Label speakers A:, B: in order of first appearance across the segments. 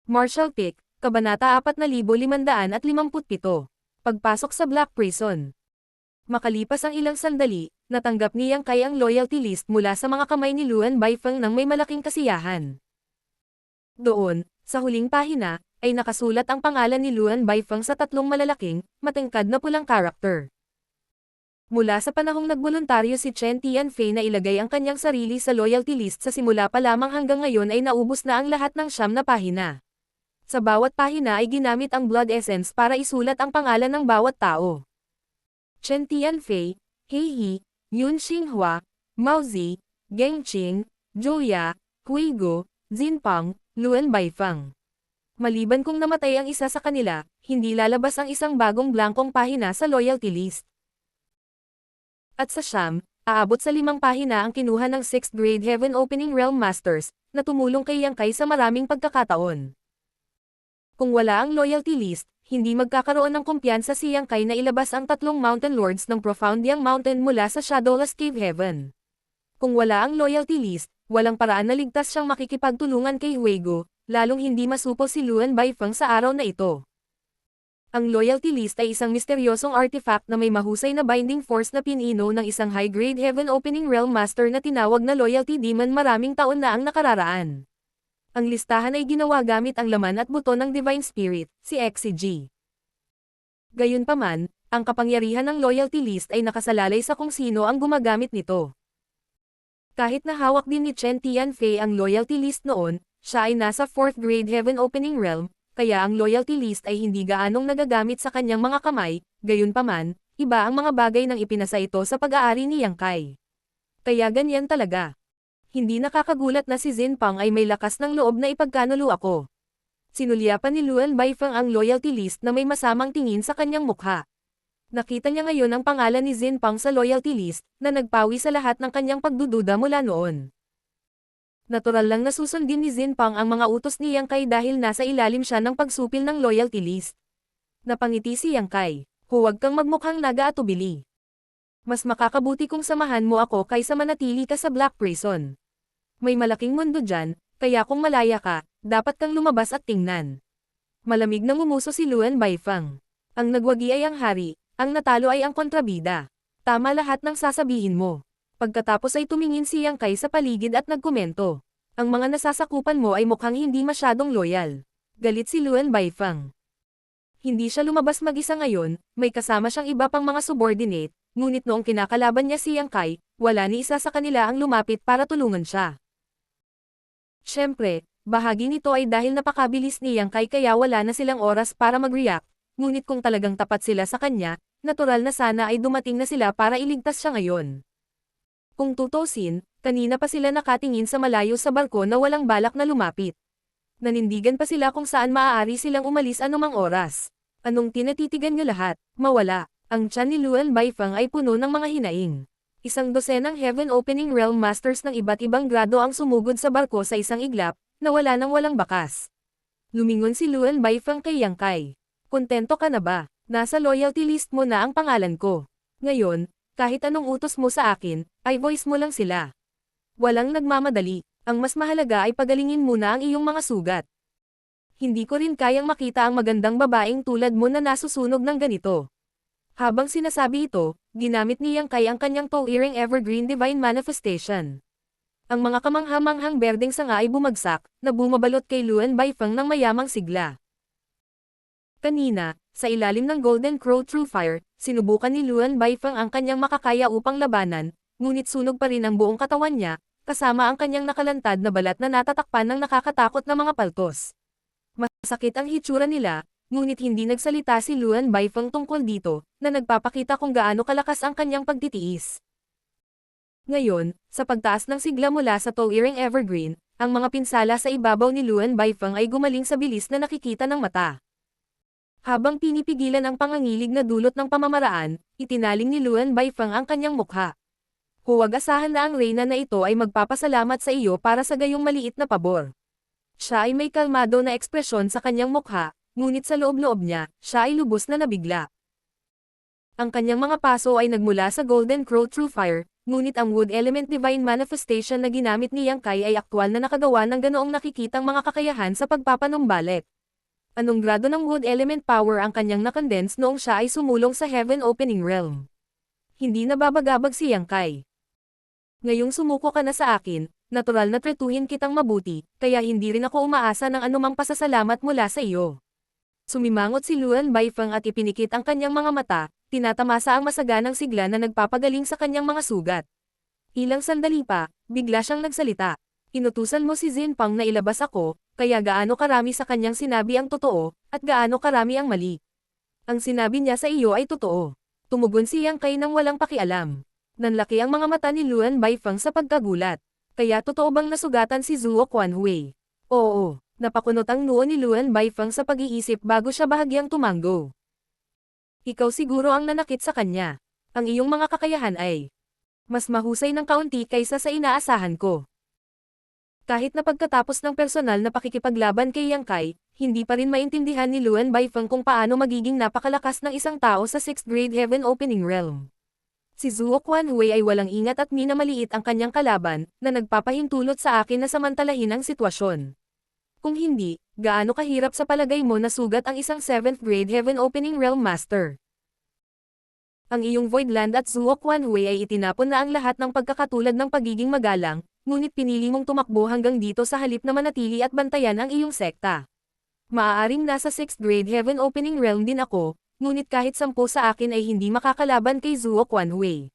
A: Marshall Pick, Kabanata 4557. Pagpasok sa Black Prison. Makalipas ang ilang sandali, natanggap ni Yang Kai ang loyalty list mula sa mga kamay ni Luan Baifeng nang may malaking kasiyahan. Doon, sa huling pahina, ay nakasulat ang pangalan ni Luan Baifeng sa tatlong malalaking, matingkad na pulang karakter. Mula sa panahong nagboluntaryo si Chen Tianfei na ilagay ang kanyang sarili sa loyalty list sa simula pa lamang hanggang ngayon ay naubos na ang lahat ng 9 na pahina. Sa bawat pahina ay ginamit ang blood essence para isulat ang pangalan ng bawat tao. Chen Tianfei, He He, Yun Xinghua, Mao Zi, Geng Qing, Julia, Huigo, Jinpeng, Luan Baifeng. Maliban kung namatay ang isa sa kanila, hindi lalabas ang isang bagong blankong pahina sa loyalty list. At sa siyam, aabot sa 5 pahina ang kinuha ng 6th grade Heaven Opening Realm Masters, na tumulong kay Yang Kai sa maraming pagkakataon. Kung wala ang loyalty list, hindi magkakaroon ng kumpiyansa si Yang Kai na ilabas ang 3 Mountain Lords ng Profound Yang Mountain mula sa Shadowless Cave Heaven. Kung wala ang loyalty list, walang paraan na ligtas siyang makikipagtulungan kay Huigo, lalong hindi masupo si Luan Baifeng sa araw na ito. Ang loyalty list ay isang misteryosong artifact na may mahusay na binding force na pinino ng isang high-grade Heaven Opening Realm Master na tinawag na Loyalty Demon maraming taon na ang nakararaan. Ang listahan ay ginawa gamit ang laman at buto ng Divine Spirit, si XCG. Gayunpaman, ang kapangyarihan ng loyalty list ay nakasalalay sa kung sino ang gumagamit nito. Kahit na hawak din ni Chen Tianfei ang loyalty list noon, siya ay nasa 4th grade Heaven Opening Realm, kaya ang loyalty list ay hindi gaanong nagagamit sa kanyang mga kamay, gayunpaman, iba ang mga bagay nang ipinasa ito sa pag-aari ni Yang Kai. Kaya ganyan talaga. Hindi nakakagulat na si Jinpeng ay may lakas ng loob na ipagkanulo ako. Sinulyapan ni Luan Baifeng ang loyalty list na may masamang tingin sa kanyang mukha. Nakita niya ngayon ang pangalan ni Jinpeng sa loyalty list, na nagpawi sa lahat ng kanyang pagdududa mula noon. Natural lang na susundin ni Jinpeng ang mga utos ni Yang Kai dahil nasa ilalim siya ng pagsupil ng loyalty list. Napangiti si Yang Kai, huwag kang magmukhang naga-atubili. Mas makakabuti kung samahan mo ako kaysa manatili ka sa Black Prison. May malaking mundo dyan, kaya kung malaya ka, dapat kang lumabas at tingnan. Malamig na ngumuso si Luan Baifeng. Ang nagwagi ay ang hari, ang natalo ay ang kontrabida. Tama lahat ng sasabihin mo. Pagkatapos ay tumingin si Yang Kai sa paligid at nagkomento. Ang mga nasasakupan mo ay mukhang hindi masyadong loyal. Galit si Luan Baifeng. Hindi siya lumabas mag-isa ngayon, may kasama siyang iba pang mga subordinate, ngunit noong kinakalaban niya si Yang Kai, wala ni isa sa kanila ang lumapit para tulungan siya. Siyempre, bahagi nito ay dahil napakabilis ni Yang Kai kaya wala na silang oras para mag-react, ngunit kung talagang tapat sila sa kanya, natural na sana ay dumating na sila para iligtas siya ngayon. Kung tutusin, kanina pa sila nakatingin sa malayo sa barko na walang balak na lumapit. Nanindigan pa sila kung saan maaari silang umalis anumang oras. Anong tinatitigan niyo lahat? Mawala. Ang tiyan ni Luan Baifeng ay puno ng mga hinaing. 1 dosenang Heaven Opening Realm Masters ng iba't ibang grado ang sumugod sa barko sa isang iglap, na wala nang walang bakas. Lumingon si Luan Baifeng kay Yang Kai. Kontento ka na ba? Nasa loyalty list mo na ang pangalan ko. Ngayon, kahit anong utos mo sa akin, ay voice mo lang sila. Walang nagmamadali. Ang mas mahalaga ay pagalingin muna ang iyong mga sugat. Hindi ko rin kayang makita ang magandang babaeng tulad mo na nasusunog ng ganito. Habang sinasabi ito, ginamit ni Yang Kai ang kanyang Tall-Earring Evergreen Divine Manifestation. Ang mga kamangha-manghang berdeng sanga ay bumagsak, na bumabalot kay Luan Baifeng ng mayamang sigla. Kanina, sa ilalim ng Golden Crow True Fire, sinubukan ni Luan Baifeng ang kanyang makakaya upang labanan, ngunit sunog pa rin ang buong katawan niya, kasama ang kanyang nakalantad na balat na natatakpan ng nakakatakot na mga paltos. Masakit ang hitsura nila, ngunit hindi nagsalita si Luan Baifeng tungkol dito, na nagpapakita kung gaano kalakas ang kanyang pagtitiis. Ngayon, sa pagtaas ng sigla mula sa Tall-Earring Evergreen, ang mga pinsala sa ibabaw ni Luan Baifeng ay gumaling sa bilis na nakikita ng mata. Habang pinipigilan ang pangangilig na dulot ng pamamaraan, itinaling ni Luan Baifeng ang kanyang mukha. Huwag asahan na ang reyna na ito ay magpapasalamat sa iyo para sa gayong maliit na pabor. Siya ay may kalmado na ekspresyon sa kanyang mukha, ngunit sa loob-loob niya, siya ay lubos na nabigla. Ang kanyang mga paso ay nagmula sa Golden Crow True Fire, ngunit ang Wood Element Divine Manifestation na ginamit ni Yang Kai ay aktwal na nakagawa ng ganoong nakikitang mga kakayahan sa pagpapanumbalik. Anong grado ng Wood Element Power ang kanyang nakondense noong siya ay sumulong sa Heaven Opening Realm? Hindi nababagabag si Yang Kai. Ngayong sumuko ka na sa akin, natural na tretuhin kitang mabuti, kaya hindi rin ako umaasa ng anumang pasasalamat mula sa iyo. Sumimangot si Luan Baifeng at ipinikit ang kanyang mga mata, tinatamasa ang masaganang sigla na nagpapagaling sa kanyang mga sugat. Ilang sandali pa, bigla siyang nagsalita. Inutusan mo si Zinpang na ilabas ako, kaya gaano karami sa kanyang sinabi ang totoo, at gaano karami ang mali. Ang sinabi niya sa iyo ay totoo. Tumugon si Yang Kai nang walang pakialam. Nanlaki ang mga mata ni Luan Baifeng sa pagkagulat. Kaya totoo bang nasugatan si Zuo Quanhui? Oo. Napakunot ang noo ni Luan Baifeng sa pag-iisip bago siya bahagyang tumanggo. Ikaw siguro ang nanakit sa kanya. Ang iyong mga kakayahan ay mas mahusay ng kaunti kaysa sa inaasahan ko. Kahit na pagkatapos ng personal na pakikipaglaban kay Yang Kai, hindi pa rin maintindihan ni Luan Baifeng kung paano magiging napakalakas ng isang tao sa 6th grade Heaven Opening Realm. Si Zuo Quanhui ay walang ingat at minamaliit ang kanyang kalaban, na nagpapahintulot sa akin na samantalahin ang sitwasyon. Kung hindi, gaano kahirap sa palagay mo na sugat ang isang 7th grade Heaven Opening Realm Master? Ang iyong Voidland at Zuo Quanhui ay itinapon na ang lahat ng pagkakatulad ng pagiging magalang, ngunit pinili mong tumakbo hanggang dito sa halip na manatili at bantayan ang iyong sekta. Maaaring nasa 6th grade Heaven Opening Realm din ako, ngunit kahit 10 sa akin ay hindi makakalaban kay Zuo Quanhui.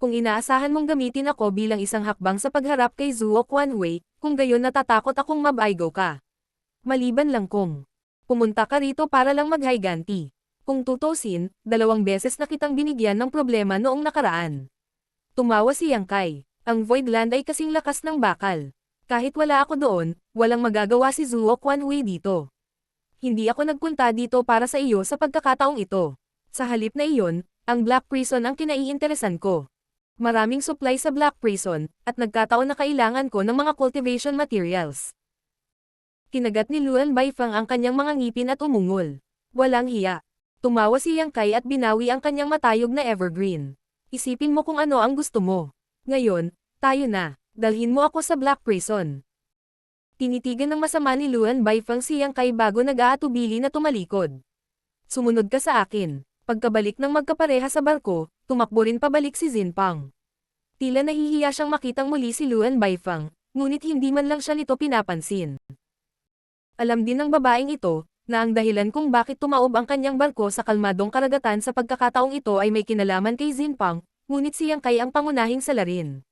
A: Kung inaasahan mong gamitin ako bilang isang hakbang sa pagharap kay Zuo Quanhui, kung gayon natatakot akong mabaigo ka. Maliban lang kung pumunta ka rito para lang maghayganti. Kung tutusin, 2 beses na kitang binigyan ng problema noong nakaraan. Tumawa si Yang Kai. Ang Voidland ay kasing lakas ng bakal. Kahit wala ako doon, walang magagawa si Zuo Quanhui dito. Hindi ako nagpunta dito para sa iyo sa pagkakataong ito. Sa halip na iyon, ang Black Prison ang kinaiinteresan ko. Maraming supply sa Black Prison, at nagkataon na kailangan ko ng mga cultivation materials. Kinagat ni Luan Baifeng ang kanyang mga ngipin at umungol. Walang hiya. Tumawa si Yang Kai at binawi ang kanyang matayog na evergreen. Isipin mo kung ano ang gusto mo. Ngayon, tayo na. Dalhin mo ako sa Black Prison. Tinitigan ng masama ni Luan Baifeng si Yang Kai bago nag-aatubili na tumalikod. Sumunod ka sa akin. Pagkabalik ng magkapareha sa barko, tumakbo rin pabalik si Zinpang. Tila nahihiya siyang makitang muli si Luan Baifeng, ngunit hindi man lang siya nito pinapansin. Alam din ng babaeng ito, na ang dahilan kung bakit tumaob ang kanyang barko sa kalmadong karagatan sa pagkakataong ito ay may kinalaman kay Zinpang, ngunit si Yang Kai ang pangunahing salarin.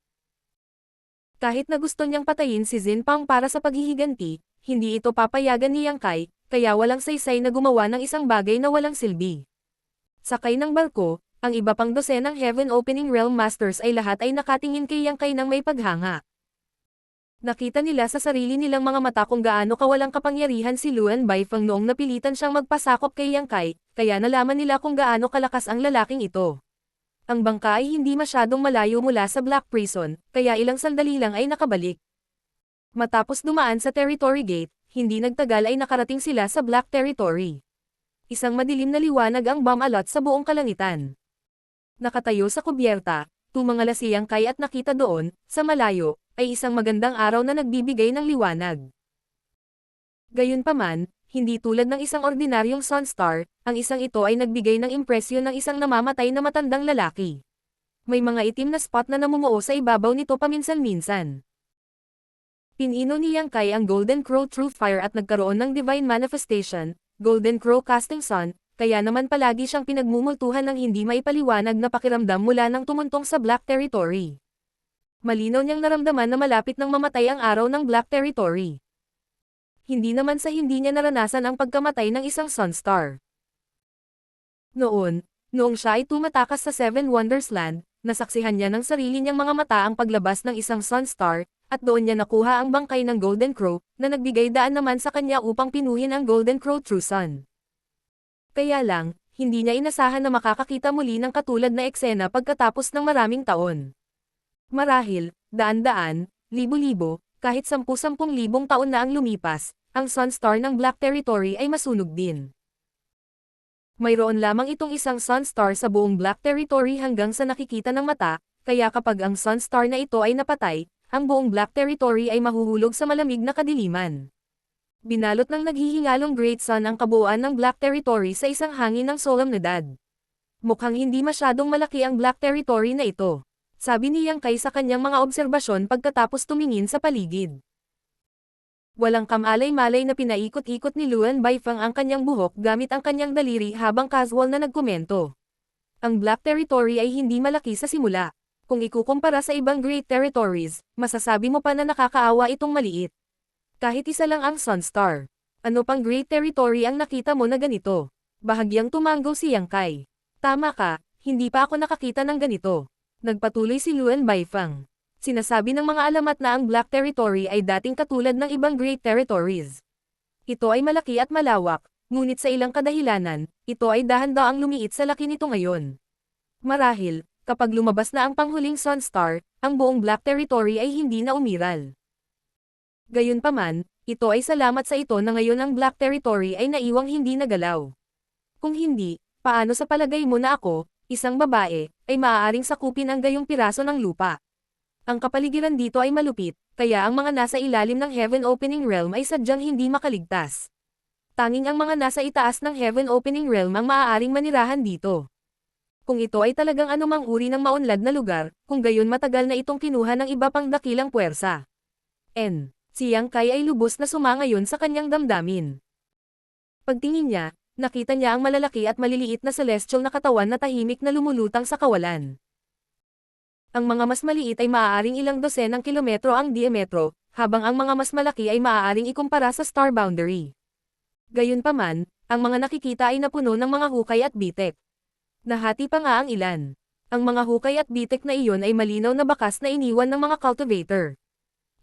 A: Kahit na gusto niyang patayin si Zinpang para sa paghihiganti, hindi ito papayagan ni Yang Kai, kaya walang saysay na gumawa ng isang bagay na walang silbi. Sakay ng barko, ang iba pang dosenang Heaven Opening Realm Masters ay lahat ay nakatingin kay Yang Kai nang may paghanga. Nakita nila sa sarili nilang mga mata kung gaano kawalang kapangyarihan si Luan Baifeng noong napilitan siyang magpasakop kay Yang Kai, kaya nalaman nila kung gaano kalakas ang lalaking ito. Ang bangka ay hindi masyadong malayo mula sa Black Prison, kaya ilang sandali lang ay nakabalik. Matapos dumaan sa Territory Gate, hindi nagtagal ay nakarating sila sa Black Territory. Isang madilim na liwanag ang bumalot sa buong kalangitan. Nakatayo sa kubyerta, tumangala si Yang Kai at nakita doon, sa malayo, ay isang magandang araw na nagbibigay ng liwanag. Gayunpaman, hindi tulad ng isang ordinaryong sunstar, ang isang ito ay nagbigay ng impresyon ng isang namamatay na matandang lalaki. May mga itim na spot na namumuo sa ibabaw nito paminsan-minsan. Pinino ni Yang Kai ang Golden Crow True Fire at nagkaroon ng Divine Manifestation, Golden Crow Casting Sun, kaya naman palagi siyang pinagmumultuhan ng hindi maipaliwanag na pakiramdam mula nang tumuntong sa Black Territory. Malinaw niyang naramdaman na malapit nang mamatay ang araw ng Black Territory. Hindi naman sa hindi niya naranasan ang pagkamatay ng isang sunstar. Noong siya ay tumatakas sa Seven Wonders Land, nasaksihan niya ng sarili niyang mga mata ang paglabas ng isang sunstar, at doon niya nakuha ang bangkay ng Golden Crow, na nagbigay daan naman sa kanya upang pinuhin ang Golden Crow True Sun. Kaya lang, hindi niya inasahan na makakakita muli ng katulad na eksena pagkatapos ng maraming taon. Marahil, daan-daan, libo-libo, kahit 10,000 taon na ang lumipas, ang sunstar ng Black Territory ay masunog din. Mayroon lamang itong isang sunstar sa buong Black Territory hanggang sa nakikita ng mata, kaya kapag ang Sun Star na ito ay napatay, ang buong Black Territory ay mahuhulog sa malamig na kadiliman. Binalot ng naghihingalong Great Sun ang kabuuan ng Black Territory sa isang hangin ng solemnidad. Mukhang hindi masyadong malaki ang Black Territory na ito, sabi ni Yang Kai sa kanyang mga obserbasyon pagkatapos tumingin sa paligid. Walang kamalay-malay na pinaikot-ikot ni Luan Baifeng ang kanyang buhok gamit ang kanyang daliri habang casual na nagkomento. Ang Black Territory ay hindi malaki sa simula. Kung ikukumpara sa ibang Great Territories, masasabi mo pa na nakakaawa itong maliit. Kahit isa lang ang Sun Star. Ano pang Great Territory ang nakita mo na ganito? Bahagyang tumanggo si Yang Kai. Tama ka, hindi pa ako nakakita ng ganito. Nagpatuloy si Luan Baifeng. Sinasabi ng mga alamat na ang Black Territory ay dating katulad ng ibang Great Territories. Ito ay malaki at malawak, ngunit sa ilang kadahilanan, ito ay dahan-daang lumiit sa laki nito ngayon. Marahil, kapag lumabas na ang panghuling Sun Star, ang buong Black Territory ay hindi na umiral. Gayunpaman, ito ay salamat sa ito na ngayon ang Black Territory ay naiwang hindi nagalaw. Kung hindi, paano sa palagay mo na ako, isang babae, ay maaaring sakupin ang gayong piraso ng lupa? Ang kapaligiran dito ay malupit, kaya ang mga nasa ilalim ng Heaven Opening Realm ay sadyang hindi makaligtas. Tanging ang mga nasa itaas ng Heaven Opening Realm ang maaaring manirahan dito. Kung ito ay talagang anumang uri ng maunlad na lugar, kung gayon matagal na itong kinuha ng iba pang dakilang puwersa. Si Yang Kai ay lubos na sumangayon sa kanyang damdamin. Pagtingin niya, nakita niya ang malalaki at maliliit na celestial na katawan na tahimik na lumulutang sa kawalan. Ang mga mas maliit ay maaaring ilang dosenang kilometro ang diametro, habang ang mga mas malaki ay maaaring ikumpara sa star boundary. Gayunpaman, ang mga nakikita ay napuno ng mga hukay at bitek. Nahati pa nga ang ilan. Ang mga hukay at bitek na iyon ay malinaw na bakas na iniwan ng mga cultivator.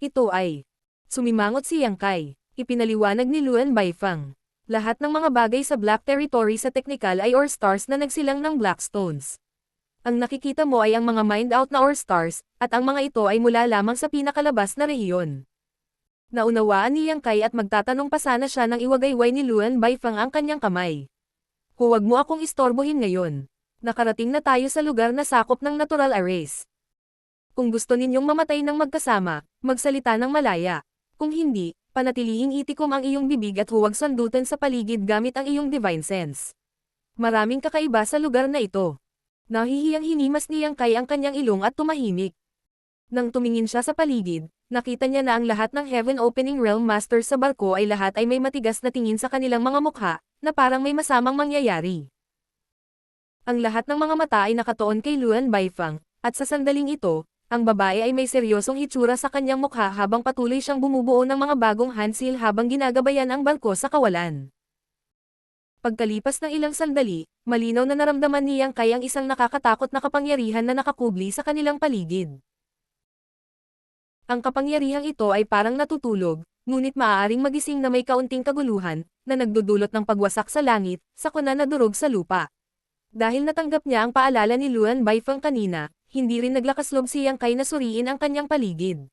A: Ito ay. Sumimangot si Yang Kai. Ipinaliwanag ni Luan Baifeng. Lahat ng mga bagay sa Black Territory sa teknikal ay ore stars na nagsilang ng black stones. Ang nakikita mo ay ang mga mined out na ore stars, at ang mga ito ay mula lamang sa pinakalabas na rehiyon. Naunawaan ni Yang Kai at magtatanong pa sana siya nang iwagayway ni Luan Baifeng ang kanyang kamay. Huwag mo akong istorbohin ngayon. Nakarating na tayo sa lugar na sakop ng natural arrays. Kung gusto ninyong mamatay ng magkasama, magsalita ng malaya. Kung hindi, panatilihing itikom ang iyong bibig at huwag sandutan sa paligid gamit ang iyong divine sense. Maraming kakaiba sa lugar na ito. Nahihiyang hinimas ni Yang Kai ang kanyang ilong at tumahimik. Nang tumingin siya sa paligid, nakita niya na ang lahat ng Heaven Opening Realm Masters sa barko ay lahat ay may matigas na tingin sa kanilang mga mukha, na parang may masamang mangyayari. Ang lahat ng mga mata ay nakatuon kay Luan Baifeng, at sa sandaling ito, ang babae ay may seryosong hitsura sa kanyang mukha habang patuloy siyang bumubuo ng mga bagong handsil habang ginagabayan ang barko sa kawalan. Pagkalipas ng ilang sandali, malinaw na naramdaman ni Yang Kai ang isang nakakatakot na kapangyarihan na nakakubli sa kanilang paligid. Ang kapangyarihang ito ay parang natutulog, ngunit maaaring magising na may kaunting kaguluhan, na nagdudulot ng pagwasak sa langit, sakuna na durog sa lupa. Dahil natanggap niya ang paalala ni Luan Baifeng kanina, hindi rin naglakas loob si Yang Kai na suriin ang kanyang paligid.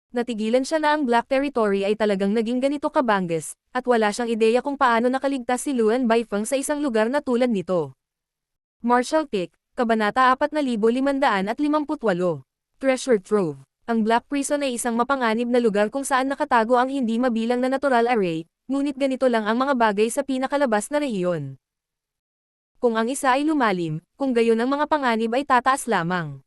A: Natigilan siya na ang Black Territory ay talagang naging ganito kabangges, at wala siyang ideya kung paano nakaligtas si Luan Baifeng sa isang lugar na tulad nito. Martial Pick, Kabanata 4558. Treasure Trove. Ang Black Prison ay isang mapanganib na lugar kung saan nakatago ang hindi mabilang na natural array, ngunit ganito lang ang mga bagay sa pinakalabas na rehiyon. Kung ang isa ay lumalim, kung gayon ang mga panganib ay tataas lamang.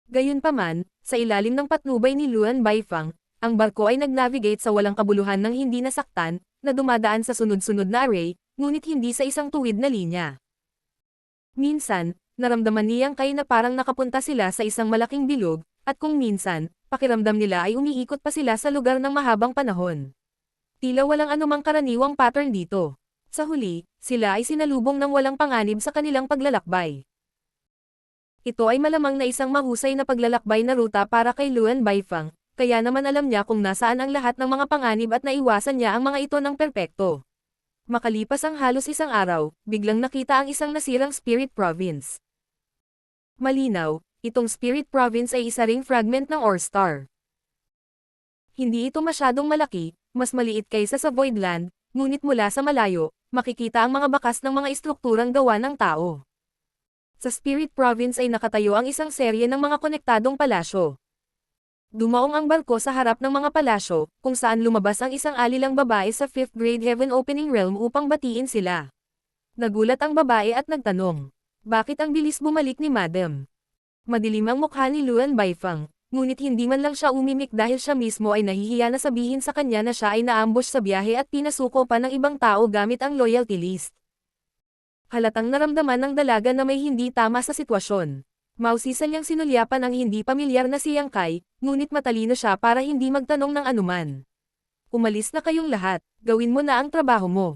A: Gayunpaman, sa ilalim ng patnubay ni Luan Baifeng, ang barko ay nag-navigate sa walang kabuluhan ng hindi nasaktan, na dumadaan sa sunod-sunod na array, ngunit hindi sa isang tuwid na linya. Minsan, naramdaman ni Yang Kai na parang nakapunta sila sa isang malaking bilog, at kung minsan, pakiramdam nila ay umiikot pa sila sa lugar ng mahabang panahon. Tila walang anumang karaniwang pattern dito. Sa huli, sila ay sinalubong ng walang panganib sa kanilang paglalakbay. Ito ay malamang na isang mahusay na paglalakbay na ruta para kay Luan Baifeng, kaya naman alam niya kung nasaan ang lahat ng mga panganib at naiwasan niya ang mga ito ng perpekto. Makalipas ang halos isang araw, biglang nakita ang isang nasirang Spirit Province. Malinaw, itong Spirit Province ay isa ring fragment ng Ore Star. Hindi ito masyadong malaki, mas maliit kaysa sa Voidland, ngunit mula sa malayo, makikita ang mga bakas ng mga estrukturang gawa ng tao. Sa Spirit Province ay nakatayo ang isang serye ng mga konektadong palasyo. Dumaong ang barko sa harap ng mga palasyo, kung saan lumabas ang isang alilang babae sa 5th grade Heaven Opening Realm upang batiin sila. Nagulat ang babae at nagtanong, bakit ang bilis bumalik ni Madam? Madilim ang mukha ni Luan Baifeng, ngunit hindi man lang siya umimik dahil siya mismo ay nahihiya na sabihin sa kanya na siya ay naambush sa biyahe at pinasuko pa ng ibang tao gamit ang loyalty list. Halatang naramdaman ng dalaga na may hindi tama sa sitwasyon. Mausisa niyang sinulyapan ang hindi pamilyar na si Yang Kai, ngunit matalino siya para hindi magtanong ng anuman. Umalis na kayong lahat, gawin mo na ang trabaho mo.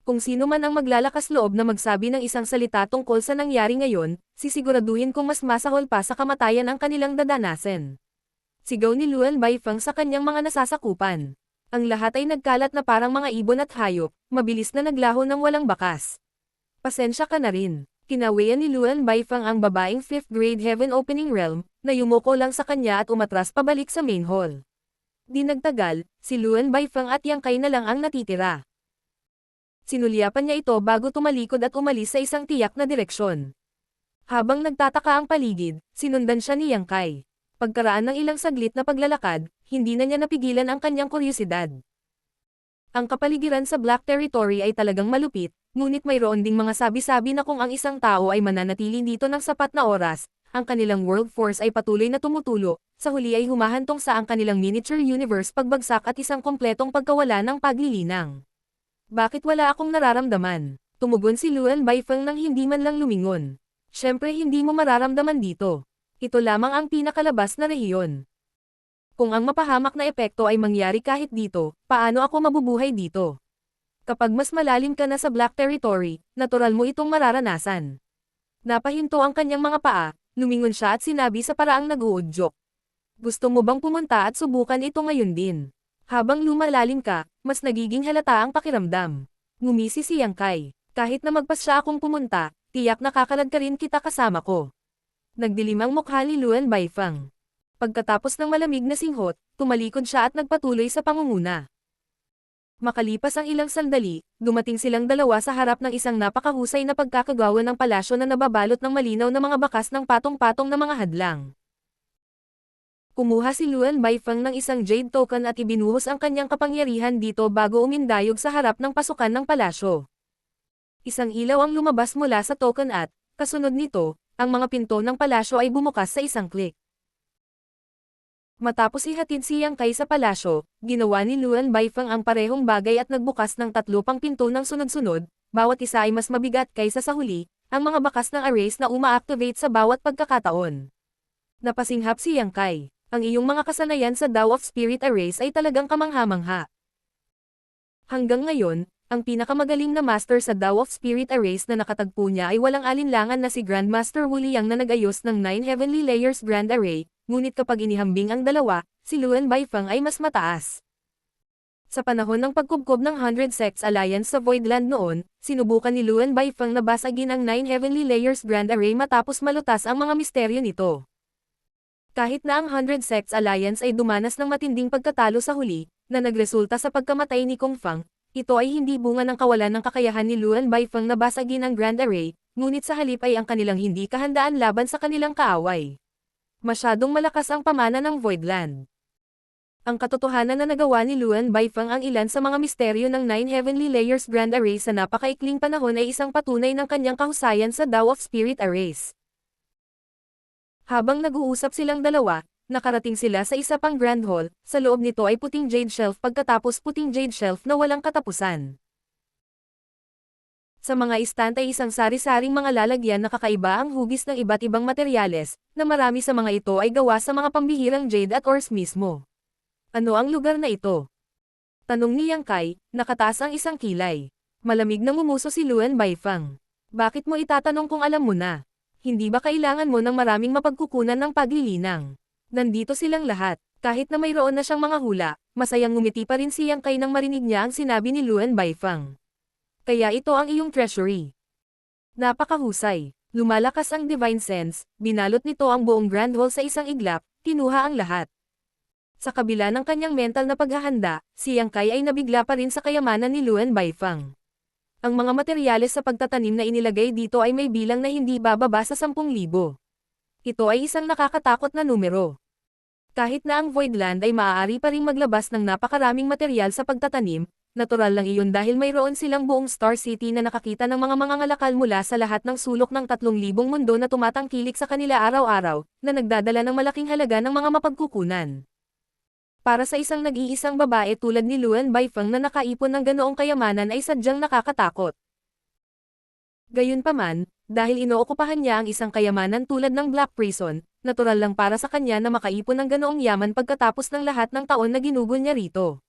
A: Kung sino man ang maglalakas loob na magsabi ng isang salita tungkol sa nangyari ngayon, sisiguraduhin kung mas masahol pa sa kamatayan ang kanilang dadanasin. Sigaw ni Luan Baifeng sa kanyang mga nasasakupan. Ang lahat ay nagkalat na parang mga ibon at hayop, mabilis na naglaho ng walang bakas. Pasensya ka na rin. Kinawian ni Luan Baifeng ang babaeng 5th grade Heaven Opening Realm, na yumuko lang sa kanya at umatras pabalik sa main hall. Di nagtagal, si Luan Baifeng at Yang Kai na lang ang natitira. Sinulyapan niya ito bago tumalikod at umalis sa isang tiyak na direksyon. Habang nagtataka ang paligid, sinundan siya ni Yang Kai. Pagkaraan ng ilang saglit na paglalakad, hindi na niya napigilan ang kanyang kuryosidad. Ang kapaligiran sa Black Territory ay talagang malupit, ngunit mayroon ding mga sabi-sabi na kung ang isang tao ay mananatili dito ng sapat na oras, ang kanilang world force ay patuloy na tumutulo, sa huli ay humahantong sa ang kanilang miniature universe pagbagsak at isang kompletong pagkawala ng paglilinang. Bakit wala akong nararamdaman? Tumugon si Luan Baifeng nang hindi man lang lumingon. Siyempre hindi mo mararamdaman dito. Ito lamang ang pinakalabas na rehiyon. Kung ang mapahamak na epekto ay mangyari kahit dito, paano ako mabubuhay dito? Kapag mas malalim ka na sa Black Territory, natural mo itong mararanasan. Napahinto ang kanyang mga paa, lumingon siya at sinabi sa paraang nag-uudyok. Gusto mo bang pumunta at subukan ito ngayon din? Habang lumalalim ka, mas nagiging halata ang pakiramdam. Ngumisi si Yang Kai. Kahit na magpasya akong pumunta, tiyak nakakalag ka rin kita kasama ko. Nagdilim ang mukha ni Luan Baifeng. Pagkatapos ng malamig na singhot, tumalikod siya at nagpatuloy sa pangunguna. Makalipas ang ilang sandali, dumating silang dalawa sa harap ng isang napakahusay na pagkakagawa ng palasyo na nababalot ng malinaw na mga bakas ng patong-patong na mga hadlang. Kumuha si Luan Baifeng ng isang jade token at ibinuhos ang kanyang kapangyarihan dito bago umindayog sa harap ng pasukan ng palasyo. Isang ilaw ang lumabas mula sa token at, kasunod nito, ang mga pinto ng palasyo ay bumukas sa isang click. Matapos ihatid si Yang Kai sa palasyo, ginawa ni Luan Baifeng ang parehong bagay at nagbukas ng 3 pang pinto ng sunod-sunod, bawat isa ay mas mabigat kaysa sa huli, ang mga bakas ng arrays na uma-activate sa bawat pagkakataon. Napasinghap si Yang Kai. Ang iyong mga kasanayan sa Tao of Spirit Arrays ay talagang kamangha-mangha. Hanggang ngayon, ang pinakamagaling na master sa Tao of Spirit Arrays na nakatagpo niya ay walang alinlangan na si Grandmaster Wu Liang na nag-ayos ng 9 Heavenly Layers Grand Array, ngunit kapag inihambing ang dalawa, si Luan Baifeng ay mas mataas. Sa panahon ng pagkubkob ng 100 Sects Alliance sa Voidland noon, sinubukan ni Luan Baifeng na basagin ang 9 Heavenly Layers Grand Array matapos malutas ang mga misteryo nito. Kahit na ang 100 Sects Alliance ay dumanas ng matinding pagkatalo sa huli, na nagresulta sa pagkamatay ni Kong Fang, ito ay hindi bunga ng kawalan ng kakayahan ni Luan Baifeng na basagin ang Grand Array, ngunit sa halip ay ang kanilang hindi kahandaan laban sa kanilang kaaway. Masyadong malakas ang pamana ng Voidland. Ang katotohanan na nagawa ni Luan Baifeng ang ilan sa mga misteryo ng 9 Heavenly Layers Grand Array sa napakaikling panahon ay isang patunay ng kanyang kahusayan sa Tao of Spirit Arrays. Habang nag-uusap silang dalawa, nakarating sila sa isa pang Grand Hall, sa loob nito ay puting Jade Shelf pagkatapos puting Jade Shelf na walang katapusan. Sa mga istante ay isang sari-saring mga lalagyan na kakaiba ang hugis ng iba't ibang materyales, na marami sa mga ito ay gawa sa mga pambihirang jade at ores mismo. Ano ang lugar na ito? Tanong ni Yang Kai, nakataas ang isang kilay. Malamig na ngumuso si Luan Baifeng. Bakit mo itatanong kung alam mo na? Hindi ba kailangan mo ng maraming mapagkukunan ng paglilinang? Nandito silang lahat. Kahit na mayroon na siyang mga hula, masayang ngumiti pa rin si Yang Kai nang marinig niya ang sinabi ni Luan Baifeng. Kaya ito ang iyong treasury. Napakahusay. Lumalakas ang Divine Sense, binalot nito ang buong Grand Hall sa isang iglap, kinuha ang lahat. Sa kabila ng kanyang mental na paghahanda, si Yang Kai ay nabigla pa rin sa kayamanan ni Luan Baifeng. Ang mga materyales sa pagtatanim na inilagay dito ay may bilang na hindi bababa sa 10,000. Ito ay isang nakakatakot na numero. Kahit na ang Voidland ay maaari pa ring maglabas ng napakaraming materyal sa pagtatanim, natural lang iyon dahil mayroon silang buong Star City na nakakita ng mga mangangalakal mula sa lahat ng sulok ng 3,000 mundo na tumatangkilik sa kanila araw-araw, na nagdadala ng malaking halaga ng mga mapagkukunan. Para sa isang nag-iisang babae tulad ni Luan Baifeng na nakaipon ng ganoong kayamanan ay sadyang nakakatakot. Gayunpaman, dahil inookupahan niya ang isang kayamanan tulad ng Black Prison, natural lang para sa kanya na makaipon ng ganoong yaman pagkatapos ng lahat ng taon na ginugol niya rito.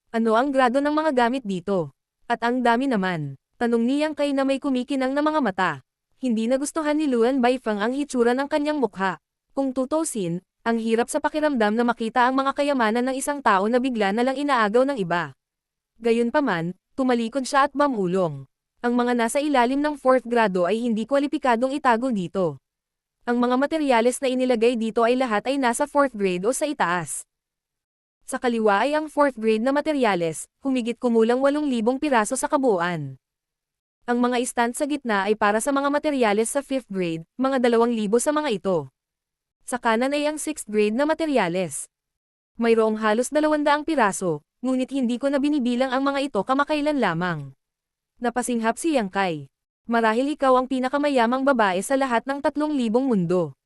A: Ano ang grado ng mga gamit dito? At ang dami naman. Tanong ni Yang Kai na may kumikinang na mga mata. Hindi nagustuhan ni Luan Baifeng ang hitsura ng kanyang mukha. Kung tutusin, ang hirap sa pakiramdam na makita ang mga kayamanan ng isang tao na bigla na lang inaagaw ng iba. Gayunpaman, tumalikod siya at mamulong. Ang mga nasa ilalim ng 4th grado ay hindi kwalipikadong itago dito. Ang mga materyales na inilagay dito ay lahat ay nasa 4th grade o sa itaas. Sa kaliwa ay ang 4th grade na materyales, humigit kumulang 8,000 piraso sa kabuuan. Ang mga stand sa gitna ay para sa mga materyales sa 5th grade, mga 2,000 sa mga ito. Sa kanan ay ang 6th grade na materyales. Mayroong halos 200 piraso, ngunit hindi ko na binibilang ang mga ito kamakailan lamang. Napasinghap si Yang Kai. Marahil ikaw ang pinakamayamang babae sa lahat ng 3,000 mundo.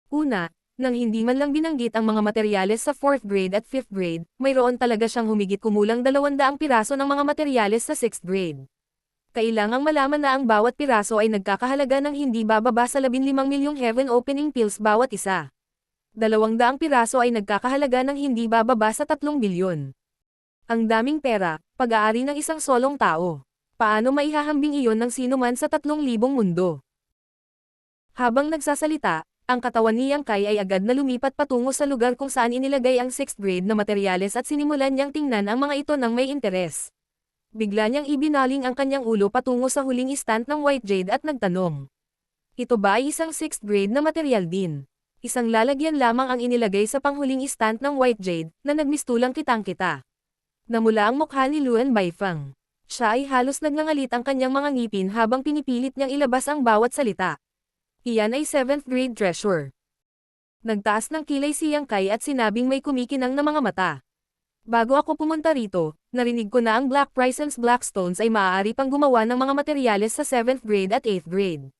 A: Una, nang hindi man lang binanggit ang mga materyales sa 4th grade at 5th grade, mayroon talaga siyang humigit kumulang 200 piraso ng mga materyales sa 6th grade. Kailangang malaman na ang bawat piraso ay nagkakahalaga ng hindi bababa sa 15 milyong heaven opening pills bawat isa. 200 piraso ay nagkakahalaga ng hindi bababa sa 3 bilyon. Ang daming pera, pag-aari ng isang solong tao. Paano maihahambing iyon ng sino man sa 3,000 mundo? Habang nagsasalita, ang katawan ni Yang Kai ay agad na lumipat patungo sa lugar kung saan inilagay ang 6th grade na materyales at sinimulan niyang tingnan ang mga ito ng may interes. Bigla niyang ibinaling ang kanyang ulo patungo sa huling istant ng White Jade at nagtanong. Ito ba ay isang 6th grade na materyal din? Isang lalagyan lamang ang inilagay sa panghuling istant ng White Jade, na nagmistulang kitang-kita. Namula ang mukha ni Luan Baifeng. Siya ay halos nagngangalit ang kanyang mga ngipin habang pinipilit niyang ilabas ang bawat salita. Iyan ay 7th grade treasure. Nagtaas ng kilay si Yang Kai at sinabing may kumikinang na mga mata. Bago ako pumunta rito, narinig ko na ang Black Prison's Blackstones ay maaari pang gumawa ng mga materyales sa 7th grade at 8th grade.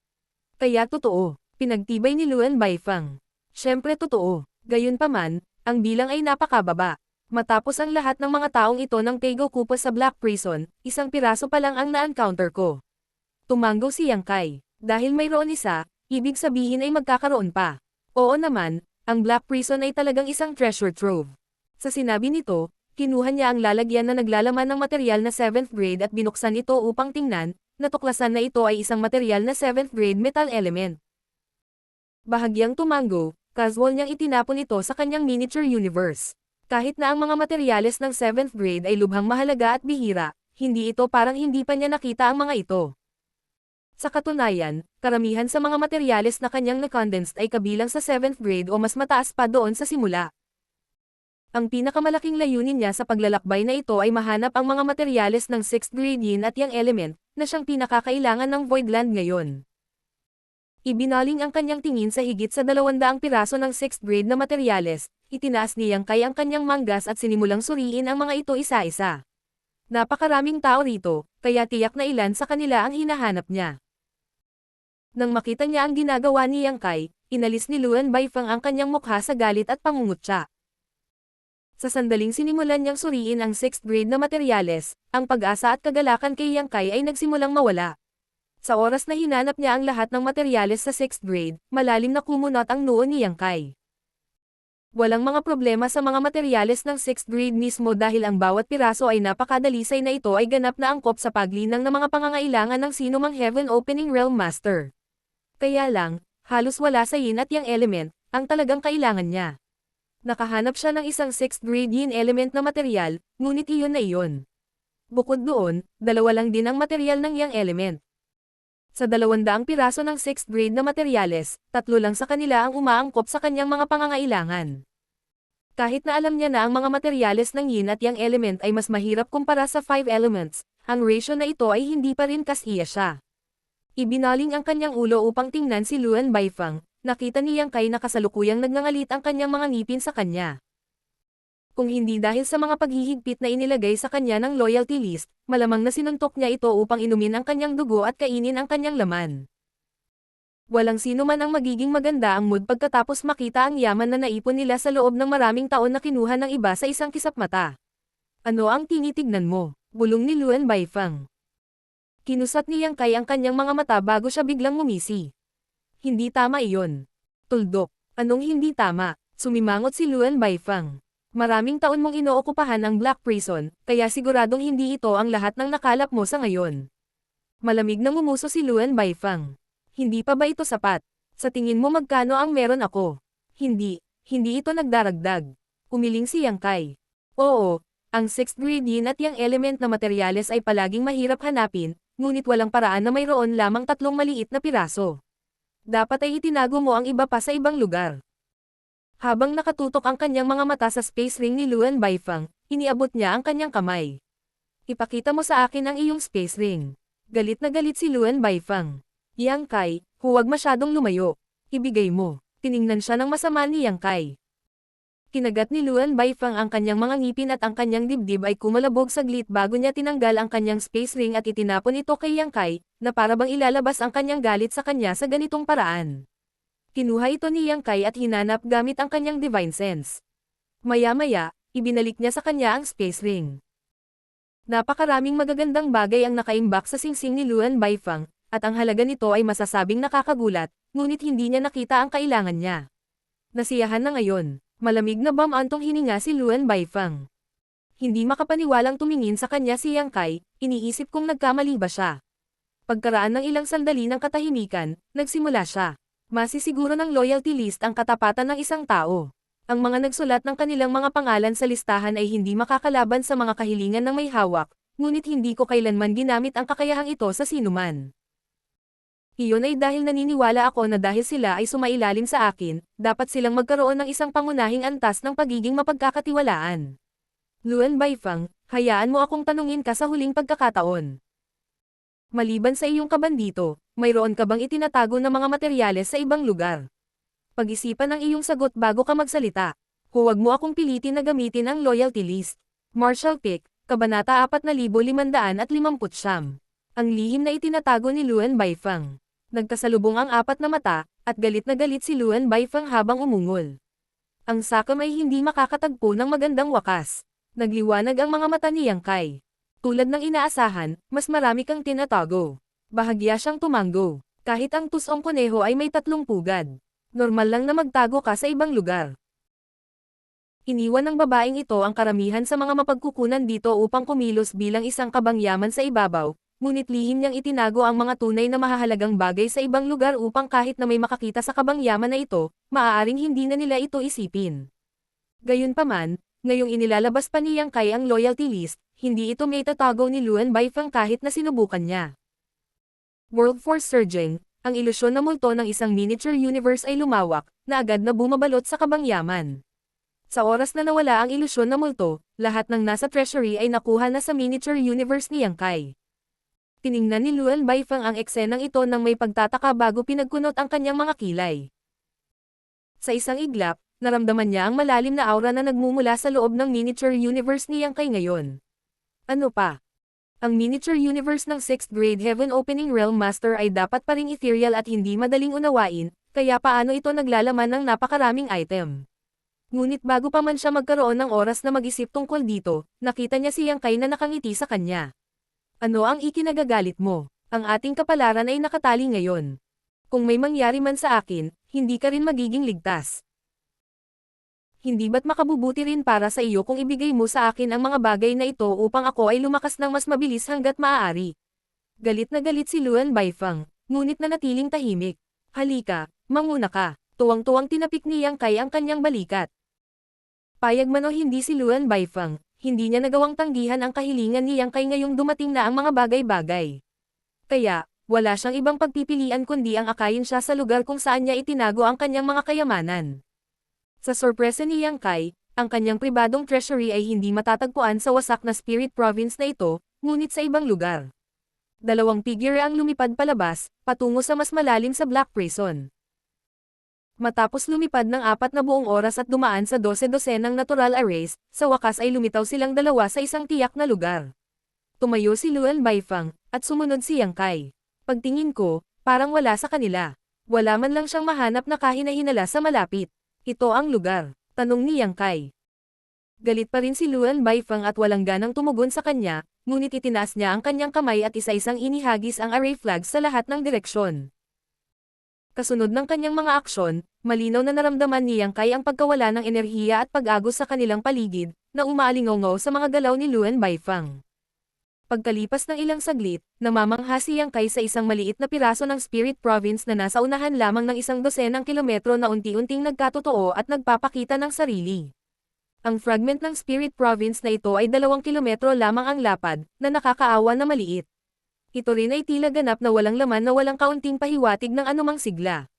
A: Kaya totoo, pinagtibay ni Luan Baifeng. Siyempre totoo, gayunpaman, ang bilang ay napakababa. Matapos ang lahat ng mga taong ito ng Tego Kupa sa Black Prison, isang piraso pa lang ang na-encounter ko. Tumanggo si Yang Kai. Dahil mayroon isa, ibig sabihin ay magkakaroon pa. Oo naman, ang Black Prison ay talagang isang treasure trove. Sa sinabi nito, kinuha niya ang lalagyan na naglalaman ng materyal na 7th grade at binuksan ito upang tingnan, natuklasan na ito ay isang materyal na 7th grade metal element. Bahagyang tumanggo, casual niyang itinapon ito sa kanyang miniature universe. Kahit na ang mga materyales ng 7th grade ay lubhang mahalaga at bihira, hindi ito parang hindi pa niya nakita ang mga ito. Sa katunayan, karamihan sa mga materyales na kanyang na-condensed ay kabilang sa 7th grade o mas mataas pa doon sa simula. Ang pinakamalaking layunin niya sa paglalakbay na ito ay mahanap ang mga materyales ng 6th grade yin at yang element, na siyang pinakakailangan ng Voidland ngayon. Ibinaling ang kanyang tingin sa higit sa 200 piraso ng 6th grade na materyales, itinaas ni Yang Kai ang kanyang manggas at sinimulang suriin ang mga ito isa-isa. Napakaraming tao rito, kaya tiyak na ilan sa kanila ang hinahanap niya. Nang makita niya ang ginagawa ni Yang Kai, inalis ni Luan Baifeng ang kanyang mukha sa galit at pangungutya. Sa sandaling sinimulan niyang suriin ang 6th grade na materyales, ang pag-asa at kagalakan kay Yang Kai ay nagsimulang mawala. Sa oras na hinanap niya ang lahat ng materyales sa 6th grade, malalim na kumunot ang noo ni Yang Kai. Walang mga problema sa mga materyales ng 6th grade mismo dahil ang bawat piraso ay napakadalisay na ito ay ganap na angkop sa paglinang ng mga pangangailangan ng sinumang Heaven Opening Realm Master. Kaya lang, halos wala sa yin at yang element, ang talagang kailangan niya. Nakahanap siya ng isang 6th grade yin element na materyal, ngunit iyon na iyon. Bukod doon, dalawa lang din ang materyal ng yang element. Sa 200 piraso ng 6th grade na materyales, 3 lang sa kanila ang umaangkop sa kanyang mga pangangailangan. Kahit na alam niya na ang mga materyales ng yin at yang element ay mas mahirap kumpara sa 5 elements, ang ratio na ito ay hindi pa rin kasiya siya. Ibinaling ang kanyang ulo upang tingnan si Luan Baifeng, nakita ni Yang Kai na kasalukuyang nagngangalit ang kanyang mga ngipin sa kanya. Kung hindi dahil sa mga paghihigpit na inilagay sa kanya ng loyalty list, malamang na sinuntok niya ito upang inumin ang kanyang dugo at kainin ang kanyang laman. Walang sino man ang magiging maganda ang mood pagkatapos makita ang yaman na naipon nila sa loob ng maraming taon na kinuha ng iba sa isang kisap mata. Ano ang tinitignan mo? Bulong ni Luan Baifeng. Kinusat ni Yang Kai ang kanyang mga mata bago siya biglang ngumisi. Hindi tama iyon. Tuldok. Anong hindi tama? Sumimangot si Luan Baifeng. Maraming taon mong inookupahan ang Black Prison, kaya siguradong hindi ito ang lahat ng nakalap mo sa ngayon. Malamig na ngumuso si Luan Baifeng. Hindi pa ba ito sapat? Sa tingin mo magkano ang meron ako? Hindi ito nagdaragdag. Umiling si Yang Kai. Oo, ang 6th grade yin at yang element na materyales ay palaging mahirap hanapin, ngunit walang paraan na mayroon lamang 3 maliit na piraso. Dapat ay itinago mo ang iba pa sa ibang lugar. Habang nakatutok ang kanyang mga mata sa space ring ni Luan Baifeng, iniabot niya ang kanyang kamay. Ipakita mo sa akin ang iyong space ring. Galit na galit si Luan Baifeng. Yang Kai, huwag masyadong lumayo. Ibigay mo. Tiningnan siya ng masama ni Yang Kai. Kinagat ni Luan Baifeng ang kanyang mga ngipin at ang kanyang dibdib ay kumalabog saglit bago niya tinanggal ang kanyang space ring at itinapon ito kay Yang Kai, na para bang ilalabas ang kanyang galit sa kanya sa ganitong paraan. Kinuha ito ni Yang Kai at hinanap gamit ang kanyang divine sense. Maya-maya, ibinalik niya sa kanya ang space ring. Napakaraming magagandang bagay ang nakaimbak sa singsing ni Luan Baifeng, at ang halaga nito ay masasabing nakakagulat, ngunit hindi niya nakita ang kailangan niya. Nasiyahan na ngayon, malamig na bamantong hininga si Luan Baifeng. Hindi makapaniwalang tumingin sa kanya si Yang Kai, iniisip kung nagkamali ba siya. Pagkaraan ng ilang sandali ng katahimikan, nagsimula siya. Masisiguro ng loyalty list ang katapatan ng isang tao. Ang mga nagsulat ng kanilang mga pangalan sa listahan ay hindi makakalaban sa mga kahilingan ng may hawak, ngunit hindi ko kailanman ginamit ang kakayahang ito sa sinuman. Iyon ay dahil naniniwala ako na dahil sila ay sumailalim sa akin, dapat silang magkaroon ng isang pangunahing antas ng pagiging mapagkakatiwalaan. Luan Baifeng, hayaan mo akong tanungin ka sa huling pagkakataon. Maliban sa iyong kabandito, mayroon ka bang itinatago na mga materyales sa ibang lugar? Pag-isipan ang iyong sagot bago ka magsalita. Huwag mo akong pilitin na gamitin ang loyalty list. Marshall Pick, Kabanata 4559. Ang lihim na itinatago ni Luan Baifeng. Nagkasalubong ang 4 na mata, at galit na galit si Luan Baifeng habang umungol. Ang sakam ay hindi makakatagpo ng magandang wakas. Nagliwanag ang mga mata ni Yang Kai. Tulad ng inaasahan, mas marami kang tinatago. Bahagya siyang tumango. Kahit ang tusong kuneho ay may 3 pugad. Normal lang na magtago ka sa ibang lugar. Iniwan ng babaeng ito ang karamihan sa mga mapagkukunan dito upang kumilos bilang isang kabangyaman sa ibabaw, ngunit lihim niyang itinago ang mga tunay na mahahalagang bagay sa ibang lugar upang kahit na may makakita sa kabangyaman na ito, maaaring hindi na nila ito isipin. Gayunpaman, ngayong inilalabas pa ni Yang Kai ang loyalty list, hindi ito may tatago ni Luan Baifeng kahit na sinubukan niya. World Force Surging, ang ilusyon na multo ng isang miniature universe ay lumawak, na agad na bumabalot sa kabangyaman. Sa oras na nawala ang ilusyon na multo, lahat ng nasa treasury ay nakuha na sa miniature universe ni Yang Kai. Tiningnan ni Luan Baifeng ang eksenang ito nang may pagtataka bago pinagkunot ang kanyang mga kilay. Sa isang iglap, naramdaman niya ang malalim na aura na nagmumula sa loob ng miniature universe ni Yang Kai ngayon. Ano pa? Ang miniature universe ng 6th grade Heaven Opening Realm Master ay dapat pa ring ethereal at hindi madaling unawain, kaya paano ito naglalaman ng napakaraming item? Ngunit bago pa man siya magkaroon ng oras na mag-isip tungkol dito, nakita niya si Yang Kai na nakangiti sa kanya. Ano ang ikinagagalit mo? Ang ating kapalaran ay nakatali ngayon. Kung may mangyari man sa akin, hindi ka rin magiging ligtas. Hindi ba't makabubuti rin para sa iyo kung ibigay mo sa akin ang mga bagay na ito upang ako ay lumakas ng mas mabilis hanggat maaari? Galit na galit si Luan Baifeng, ngunit nanatiling tahimik. Halika, manguna ka. Tuwang-tuwang tinapik ni Yang Kai ang kanyang balikat. Payag man o hindi si Luan Baifeng, hindi niya nagawang tanggihan ang kahilingan ni Yang Kai ngayong dumating na ang mga bagay-bagay. Kaya, wala siyang ibang pagpipilian kundi ang akayin siya sa lugar kung saan niya itinago ang kanyang mga kayamanan. Sa sorpresa ni Yang Kai, Ang kanyang pribadong treasury ay hindi matatagpuan sa wasak na spirit province na ito, ngunit sa ibang lugar. Dalawang figure ang lumipad palabas, patungo sa mas malalim sa Black Prison. Matapos lumipad ng 4 na buong oras at dumaan sa 12-dosenang natural arrays, sa wakas ay lumitaw silang dalawa sa isang tiyak na lugar. Tumayo si Luan Baifang, at sumunod si Yang Kai. Pagtingin ko, parang wala sa kanila. Wala man lang siyang mahanap na kahina-hinala sa malapit. Ito ang lugar, tanong ni Yang Kai. Galit pa rin si Luan Baifang at walang ganang tumugon sa kanya, ngunit itinaas niya ang kanyang kamay at isa-isang inihagis ang array flags sa lahat ng direksyon. Kasunod ng kanyang mga aksyon, malinaw na naramdaman ni Yang Kai ang pagkawala ng enerhiya at pag-agos sa kanilang paligid, na umaalingaw sa mga galaw ni Luan Baifang. Pagkalipas ng ilang saglit, namamangha si Yang Kai sa isang maliit na piraso ng Spirit Province na nasa unahan lamang ng 1 dosenang kilometro na unti-unting nagkatotoo at nagpapakita ng sarili. Ang fragment ng Spirit Province na ito ay 2 kilometro lamang ang lapad, na nakakaawa na maliit. Ito rin ay tila ganap na walang laman na walang kaunting pahiwatig ng anumang sigla.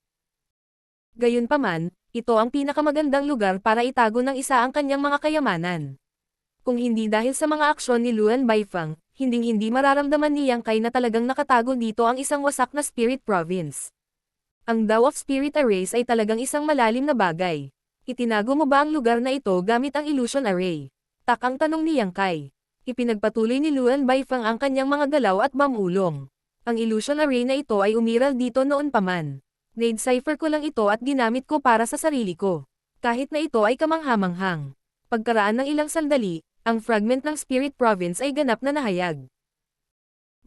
A: Gayunpaman, ito ang pinakamagandang lugar para itago ng isa ang kanyang mga kayamanan. Kung hindi dahil sa mga aksyon ni Luan Baifang, hinding-hindi mararamdaman ni Yang Kai na talagang nakatago dito ang isang wasak na Spirit Province. Ang Dao of Spirit Arrays ay talagang isang malalim na bagay. Itinago mo ba ang lugar na ito gamit ang Illusion Array? Takang tanong ni Yang Kai. Ipinagpatuloy ni Luan Baifang ang kanyang mga galaw at mamulong. Ang Illusion Array na ito ay umiral dito noon pa man. Nade-cipher ko lang ito at ginamit ko para sa sarili ko. Kahit na ito ay kamanghamanghang. Pagkaraan ng ilang sandali, ang fragment ng Spirit Province ay ganap na nahayag.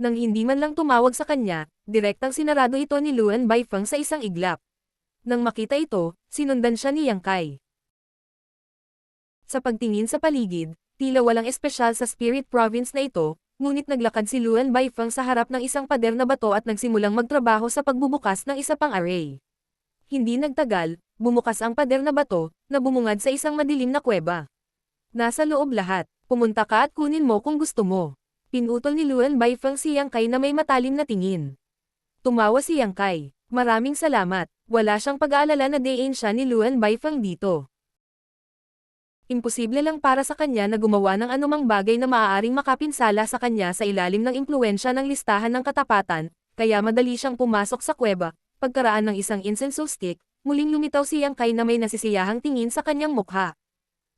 A: Nang hindi man lang tumawag sa kanya, direktang sinarado ito ni Luan Baifang sa isang iglap. Nang makita ito, sinundan siya ni Yang Kai. Sa pagtingin sa paligid, tila walang espesyal sa Spirit Province na ito, ngunit naglakad si Luan Baifang sa harap ng isang pader na bato at nagsimulang magtrabaho sa pagbubukas ng isa pang array. Hindi nagtagal, bumukas ang pader na bato, na bumungad sa isang madilim na kuweba. Nasa loob lahat, pumunta ka at kunin mo kung gusto mo. Pinutol ni Luan Baifang si Yang Kai na may matalim na tingin. Tumawa si Yang Kai, maraming salamat, wala siyang pag-aalala na dayin siya ni Luan Baifang dito. Imposible lang para sa kanya na gumawa ng anumang bagay na maaaring makapinsala sa kanya sa ilalim ng impluwensya ng listahan ng katapatan, kaya madali siyang pumasok sa kuweba. Pagkaraan ng isang incense stick, muling lumitaw si Yang Kai na may nasisiyahang tingin sa kanyang mukha.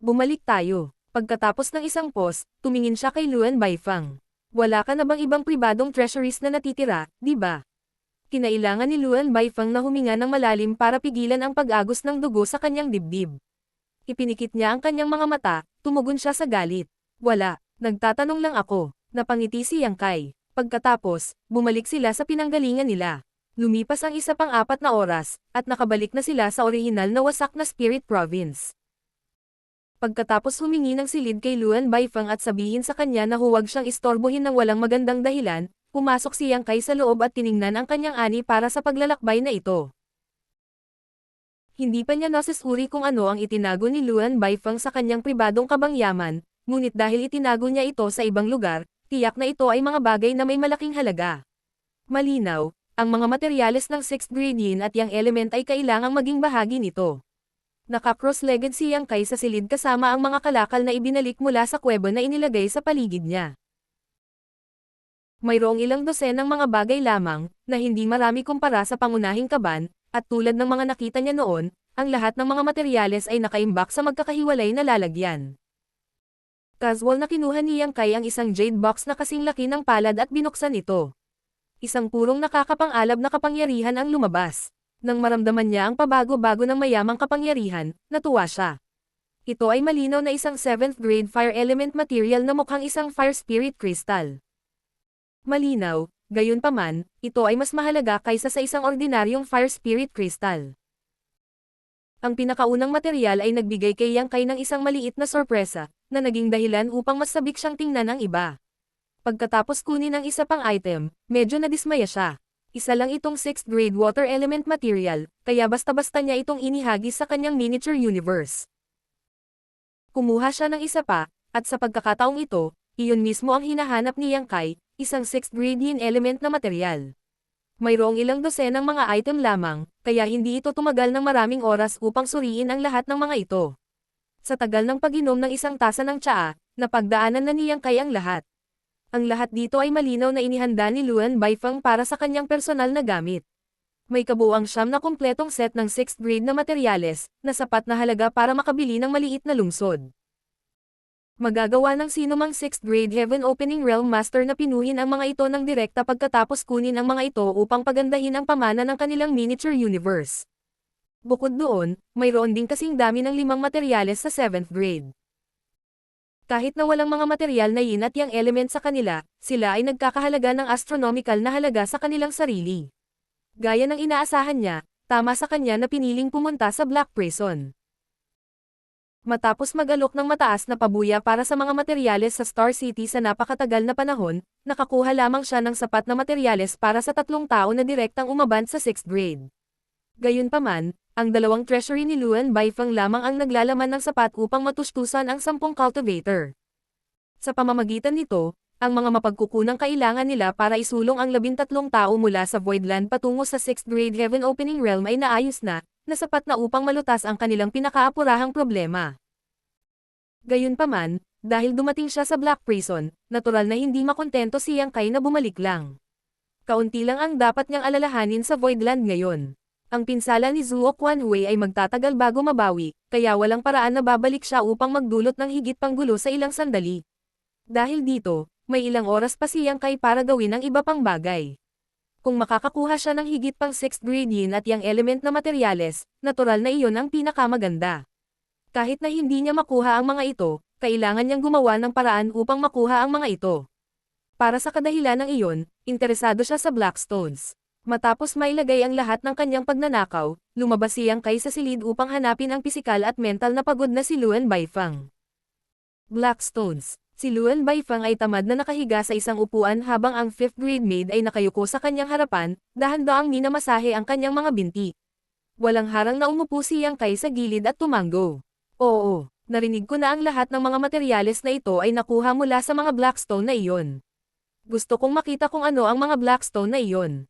A: Bumalik tayo. Pagkatapos ng isang pause, tumingin siya kay Luan Baifang. Wala ka na bang ibang pribadong treasuries na natitira, di ba? Kinailangan ni Luan Baifang na huminga ng malalim para pigilan ang pag-agos ng dugo sa kanyang dibdib. Ipinikit niya ang kanyang mga mata, tumugon siya sa galit. Wala, nagtatanong lang ako. Napangiti si Yang Kai. Pagkatapos, bumalik sila sa pinanggalingan nila. Lumipas ang 1 pang 4 na oras, at nakabalik na sila sa orihinal na wasak na Spirit Province. Pagkatapos humingi ng silid kay Luan Baifang at sabihin sa kanya na huwag siyang istorbohin ng walang magandang dahilan, pumasok si Yang Kai sa loob at tiningnan ang kanyang ani para sa paglalakbay na ito. Hindi pa niya nasusuri kung ano ang itinago ni Luan Baifang sa kanyang pribadong kabangyaman, ngunit dahil itinago niya ito sa ibang lugar, tiyak na ito ay mga bagay na may malaking halaga. Malinaw, ang mga materyales ng 6th grade yin at yang element ay kailangang maging bahagi nito. Naka-cross-legged si Yang Kai sa silid kasama ang mga kalakal na ibinalik mula sa kuweba na inilagay sa paligid niya. Mayroong ilang dosenang mga bagay lamang, na hindi marami kumpara sa pangunahing kaban, at tulad ng mga nakita niya noon, ang lahat ng mga materyales ay nakaimbak sa magkakahiwalay na lalagyan. Casual na kinuha ni Yang Kai ang isang jade box na kasing laki ng palad at binuksan ito. Isang purong nakakapang-alab na kapangyarihan ang lumabas. Nang maramdaman niya ang pabago-bago ng mayamang kapangyarihan, natuwa siya. Ito ay malinaw na isang 7th grade fire element material na mukhang isang fire spirit crystal. Malinaw, gayunpaman, ito ay mas mahalaga kaysa sa isang ordinaryong fire spirit crystal. Ang pinakaunang material ay nagbigay kay Yang Kai ng isang maliit na sorpresa, na naging dahilan upang mas sabik siyang tingnan ng iba. Pagkatapos kunin ang isa pang item, medyo nadismaya siya. Isa lang itong 6th grade water element material, kaya basta-basta niya itong inihagis sa kanyang miniature universe. Kumuha siya ng isa pa, at sa pagkakataong ito, iyon mismo ang hinahanap ni Yang Kai, isang 6th grade yin element na material. Mayroong ilang dosenang mga item lamang, kaya hindi ito tumagal ng maraming oras upang suriin ang lahat ng mga ito. Sa tagal ng pag-inom ng isang tasa ng tsaa, napagdaanan na ni Yang Kai ang lahat. Ang lahat dito ay malinaw na inihanda ni Luan Baifeng para sa kanyang personal na gamit. May kabuuang 9 na kumpletong set ng 6th grade na materyales, na sapat na halaga para makabili ng maliit na lungsod. Magagawa ng sinumang 6th grade Heaven Opening Realm Master na pinuhin ang mga ito ng direkta pagkatapos kunin ang mga ito upang pagandahin ang pamana ng kanilang miniature universe. Bukod doon, mayroon din kasing dami ng 5 materyales sa 7th grade. Kahit na walang mga materyal na yin at yang element sa kanila, sila ay nagkakahalaga ng astronomical na halaga sa kanilang sarili. Gaya ng inaasahan niya, tama sa kanya na piniling pumunta sa Black Prison. Matapos mag-alok ng mataas na pabuya para sa mga materyales sa Star City sa napakatagal na panahon, nakakuha lamang siya ng sapat na materyales para sa 3 tao na direktang umabant sa 6th grade. Gayunpaman, ang 2 treasury ni Luan Baifeng lamang ang naglalaman ng sapat upang matustusan ang 10 cultivator. Sa pamamagitan nito, ang mga mapagkukunang kailangan nila para isulong ang 13 tao mula sa Voidland patungo sa 6th grade Heaven Opening Realm ay naayos na sapat na upang malutas ang kanilang pinakaapurahang problema. Gayunpaman, dahil dumating siya sa Black Prison, natural na hindi makontento si Yang Kai na bumalik lang. Kaunti lang ang dapat niyang alalahanin sa Voidland ngayon. Ang pinsala ni Zuo Quanhui ay magtatagal bago mabawi, kaya walang paraan na babalik siya upang magdulot ng higit pang gulo sa ilang sandali. Dahil dito, may ilang oras pa si Yang Kai para gawin ang iba pang bagay. Kung makakakuha siya ng higit pang 6th grade yin at yang element na materyales, natural na iyon ang pinakamaganda. Kahit na hindi niya makuha ang mga ito, kailangan niyang gumawa ng paraan upang makuha ang mga ito. Para sa kadahilan ng iyon, interesado siya sa Blackstones. Matapos mailagay ang lahat ng kanyang pagnanakaw, lumabas si Yang Kai sa silid upang hanapin ang pisikal at mental na pagod na si Luan Baifeng. Blackstones. Si Luan Baifeng ay tamad na nakahiga sa isang upuan habang ang 5th grade maid ay nakayuko sa kanyang harapan, dahan-daang minamasahe ang kanyang mga binti. Walang harang na umupo si Yang Kai sa gilid at tumango. Oo, narinig ko na ang lahat ng mga materyales na ito ay nakuha mula sa mga Blackstone na iyon. Gusto kong makita kung ano ang mga Blackstone na iyon.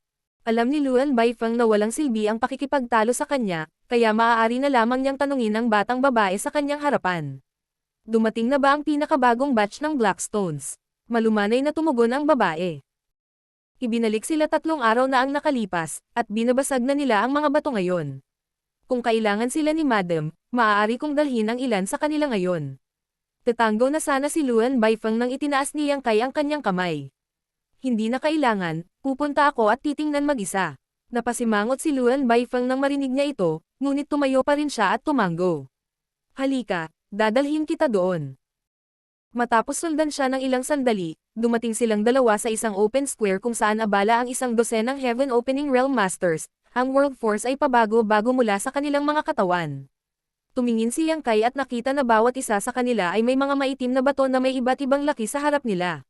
A: Alam ni Luan Baifeng na walang silbi ang pakikipagtalo sa kanya, kaya maaari na lamang niyang tanungin ang batang babae sa kanyang harapan. Dumating na ba ang pinakabagong batch ng Blackstones? Malumanay na tumugon ang babae. Ibinalik sila 3 araw na ang nakalipas, at binabasag na nila ang mga bato ngayon. Kung kailangan sila ni Madam, maaari kong dalhin ang ilan sa kanila ngayon. Tatango na sana si Luan Baifeng nang itinaas ni Yang Kai ang kanyang kamay. Hindi na kailangan, pupunta ako at titingnan mag-isa. Napasimangot si Luan Baifeng nang marinig niya ito, ngunit tumayo pa rin siya at tumango. Halika, dadalhin kita doon. Matapos sundan siya ng ilang sandali, dumating silang dalawa sa isang open square kung saan abala ang 12 Heaven Opening Realm Masters. Ang World Force ay pabago-bago mula sa kanilang mga katawan. Tumingin si Yang Kai at nakita na bawat isa sa kanila ay may mga maitim na bato na may iba't ibang laki sa harap nila.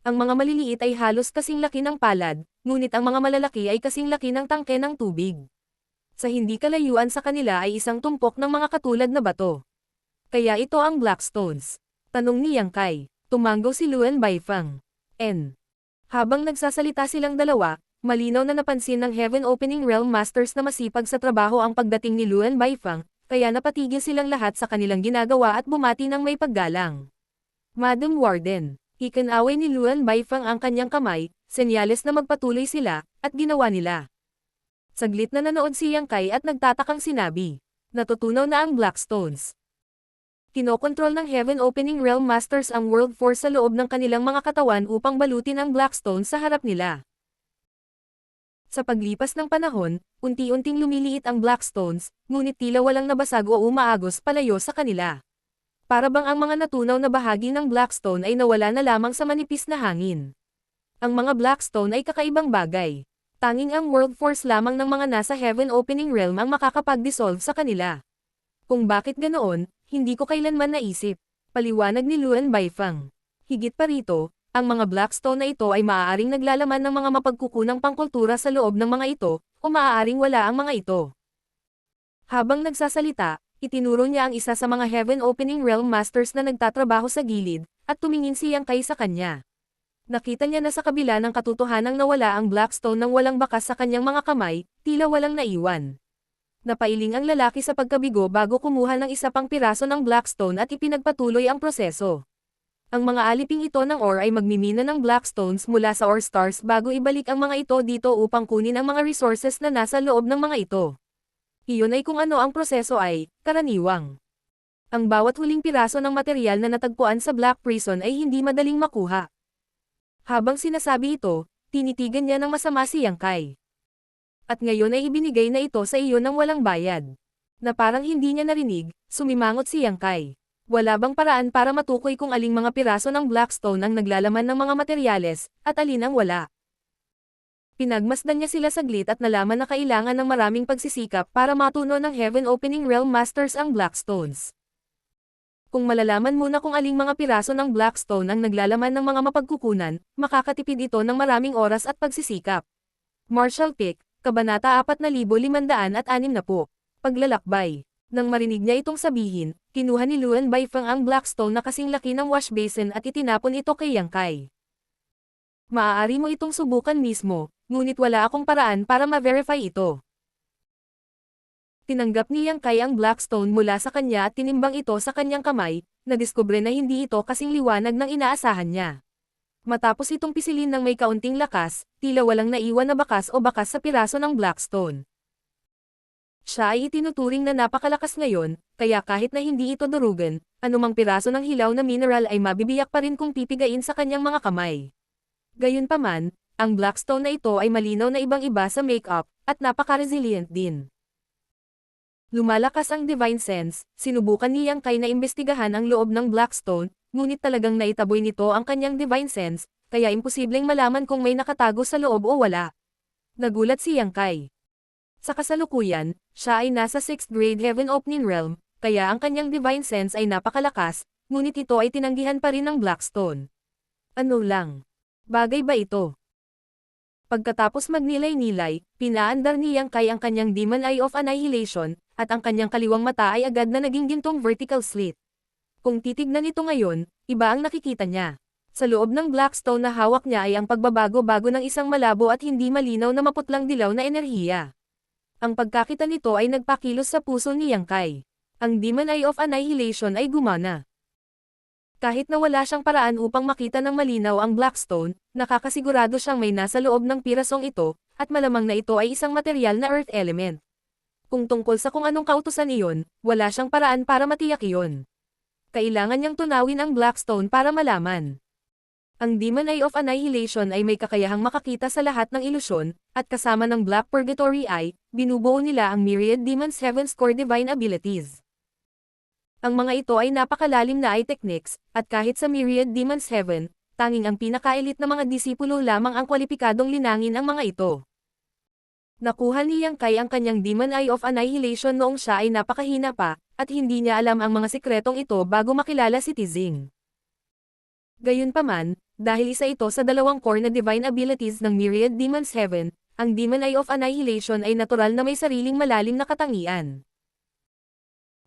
A: Ang mga maliliit ay halos kasing laki ng palad, ngunit ang mga malalaki ay kasing laki ng tangke ng tubig. Sa hindi kalayuan sa kanila ay isang tumpok ng mga katulad na bato. Kaya ito ang Blackstones. Tanong ni Yang Kai. Tumango si Luan Baifeng. Habang nagsasalita silang dalawa, malinaw na napansin ng Heaven Opening Realm Masters na masipag sa trabaho ang pagdating ni Luan Baifeng, kaya napatigil silang lahat sa kanilang ginagawa at bumati ng may paggalang. Madam Warden. Ikinaway ni Luan Baifeng ang kanyang kamay, senyales na magpatuloy sila, at ginawa nila. Saglit na nanood si Yang Kai at nagtatakang sinabi. Natutunaw na ang Blackstones. Kinokontrol ng Heaven Opening Realm Masters ang World Force sa loob ng kanilang mga katawan upang balutin ang Blackstones sa harap nila. Sa paglipas ng panahon, unti-unting lumiliit ang Blackstones, ngunit tila walang nabasag o umaagos palayo sa kanila. Para bang ang mga natunaw na bahagi ng Blackstone ay nawala na lamang sa manipis na hangin. Ang mga Blackstone ay kakaibang bagay. Tanging ang World Force lamang ng mga nasa Heaven Opening Realm ang makakapag-dissolve sa kanila. Kung bakit ganoon, hindi ko kailanman naisip. Paliwanag ni Luan Baifeng. Higit pa rito, ang mga Blackstone na ito ay maaaring naglalaman ng mga mapagkukunang pangkultura sa loob ng mga ito, o maaaring wala ang mga ito. Habang nagsasalita, itinuro niya ang isa sa mga Heaven Opening Realm Masters na nagtatrabaho sa gilid, at tumingin si Yang Kai sa kanya. Nakita niya na sa kabila ng katotohanang nawala ang Blackstone nang walang bakas sa kanyang mga kamay, tila walang naiwan. Napailing ang lalaki sa pagkabigo bago kumuha ng isa pang piraso ng Blackstone at ipinagpatuloy ang proseso. Ang mga aliping ito ng ore ay magmimina ng Blackstones mula sa ore stars bago ibalik ang mga ito dito upang kunin ang mga resources na nasa loob ng mga ito. Iyon ay kung ano ang proseso ay, karaniwang. Ang bawat huling piraso ng material na natagpuan sa Black Prison ay hindi madaling makuha. Habang sinasabi ito, tinitigan niya ng masama si Yang Kai. At ngayon ay ibinigay na ito sa iyo ng walang bayad. Na parang hindi niya narinig, sumimangot si Yang Kai. Wala bang paraan para matukoy kung aling mga piraso ng Blackstone ang naglalaman ng mga materyales, at alin ang wala? Pinagmasdan niya sila saglit at nalaman na kailangan ng maraming pagsisikap para matuno ng Heaven Opening Realm Masters ang Blackstones. Kung malalaman muna kung aling mga piraso ng Blackstone ang naglalaman ng mga mapagkukunan, makakatipid ito ng maraming oras at pagsisikap. Marshall Pick, Kabanata 4560. Paglalakbay. Nang marinig niya itong sabihin, kinuha ni Luan Baifeng ang Blackstone na kasing laki ng wash basin at itinapon ito kay Yang Kai. Maaari mo itong subukan mismo, ngunit wala akong paraan para ma-verify ito. Tinanggap ni Yang Kai ang Blackstone mula sa kanya at tinimbang ito sa kanyang kamay, nadiskubre na hindi ito kasing liwanag ng inaasahan niya. Matapos itong pisilin ng may kaunting lakas, tila walang naiwan na bakas o bakas sa piraso ng Blackstone. Siya ay itinuturing na napakalakas ngayon, kaya kahit na hindi ito durugan, anumang piraso ng hilaw na mineral ay mabibiyak pa rin kung pipigain sa kanyang mga kamay. Gayunpaman, ang Blackstone na ito ay malinaw na ibang-iba sa makeup, at napaka-resilient din. Lumalakas ang Divine Sense, sinubukan ni Yang Kai na imbestigahan ang loob ng Blackstone, ngunit talagang naitaboy nito ang kanyang Divine Sense, kaya imposibleng malaman kung may nakatago sa loob o wala. Nagulat si Yang Kai. Sa kasalukuyan, siya ay nasa 6th grade Heaven Opening Realm, kaya ang kanyang Divine Sense ay napakalakas, ngunit ito ay tinanggihan pa rin ng Blackstone. Ano lang? Bagay ba ito? Pagkatapos magnilay-nilay, pinaandar ni Yang Kai ang kanyang Demon Eye of Annihilation, at ang kanyang kaliwang mata ay agad na naging gintong vertical slit. Kung titignan ito ngayon, iba ang nakikita niya. Sa loob ng Blackstone na hawak niya ay ang pagbabago-bago ng isang malabo at hindi malinaw na maputlang dilaw na enerhiya. Ang pagkakita nito ay nagpakilos sa puso ni Yang Kai. Ang Demon Eye of Annihilation ay gumana. Kahit na wala siyang paraan upang makita ng malinaw ang Blackstone, nakakasigurado siyang may nasa loob ng pirasong ito, at malamang na ito ay isang material na earth element. Kung tungkol sa kung anong kautusan iyon, wala siyang paraan para matiyak iyon. Kailangan niyang tunawin ang Blackstone para malaman. Ang Demon Eye of Annihilation ay may kakayahang makakita sa lahat ng ilusyon, at kasama ng Black Purgatory Eye, binubuo nila ang Myriad Demons Heaven's Core Divine Abilities. Ang mga ito ay napakalalim na eye techniques, at kahit sa Myriad Demons Heaven, tanging ang pinaka-elite na mga disipulo lamang ang kwalipikadong linangin ang mga ito. Nakuha ni Yang Kai ang kanyang Demon Eye of Annihilation noong siya ay napakahina pa, at hindi niya alam ang mga sikretong ito bago makilala si Tizing. Gayunpaman, dahil isa ito sa dalawang core na divine abilities ng Myriad Demons Heaven, ang Demon Eye of Annihilation ay natural na may sariling malalim na katangian.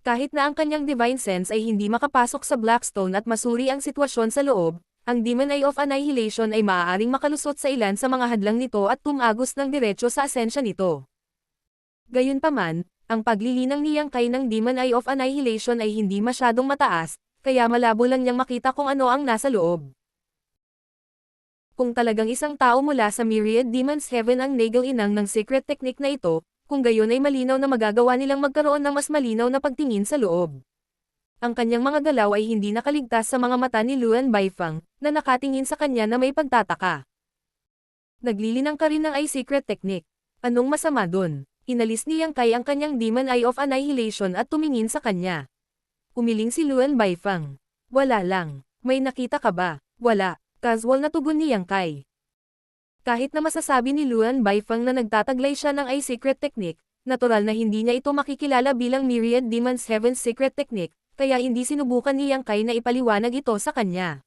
A: Kahit na ang kanyang Divine Sense ay hindi makapasok sa Blackstone at masuri ang sitwasyon sa loob, ang Demon Eye of Annihilation ay maaaring makalusot sa ilan sa mga hadlang nito at tumagos ng diretso sa asensya nito. Gayunpaman, ang paglilinang ni Yang Kai ng Demon Eye of Annihilation ay hindi masyadong mataas, kaya malabo lang niyang makita kung ano ang nasa loob. Kung talagang isang tao mula sa Myriad Demons Heaven ang nagal-inang ng secret technique na ito, kung gayon ay malinaw na magagawa nilang magkaroon ng mas malinaw na pagtingin sa loob. Ang kanyang mga galaw ay hindi nakaligtas sa mga mata ni Luan Baifeng, na nakatingin sa kanya na may pagtataka. Naglilinang ka rin ng eye secret technique. Anong masama dun? Inalis ni Yang Kai ang kanyang Demon Eye of Annihilation at tumingin sa kanya. Umiling si Luan Baifeng. Wala lang. May nakita ka ba? Wala. Casual na tugon ni Yang Kai. Kahit na masasabi ni Luan Baifeng na nagtataglay siya ng eye secret technique, natural na hindi niya ito makikilala bilang Myriad Demons Heaven's secret technique, kaya hindi sinubukan ni Yang Kai na ipaliwanag ito sa kanya.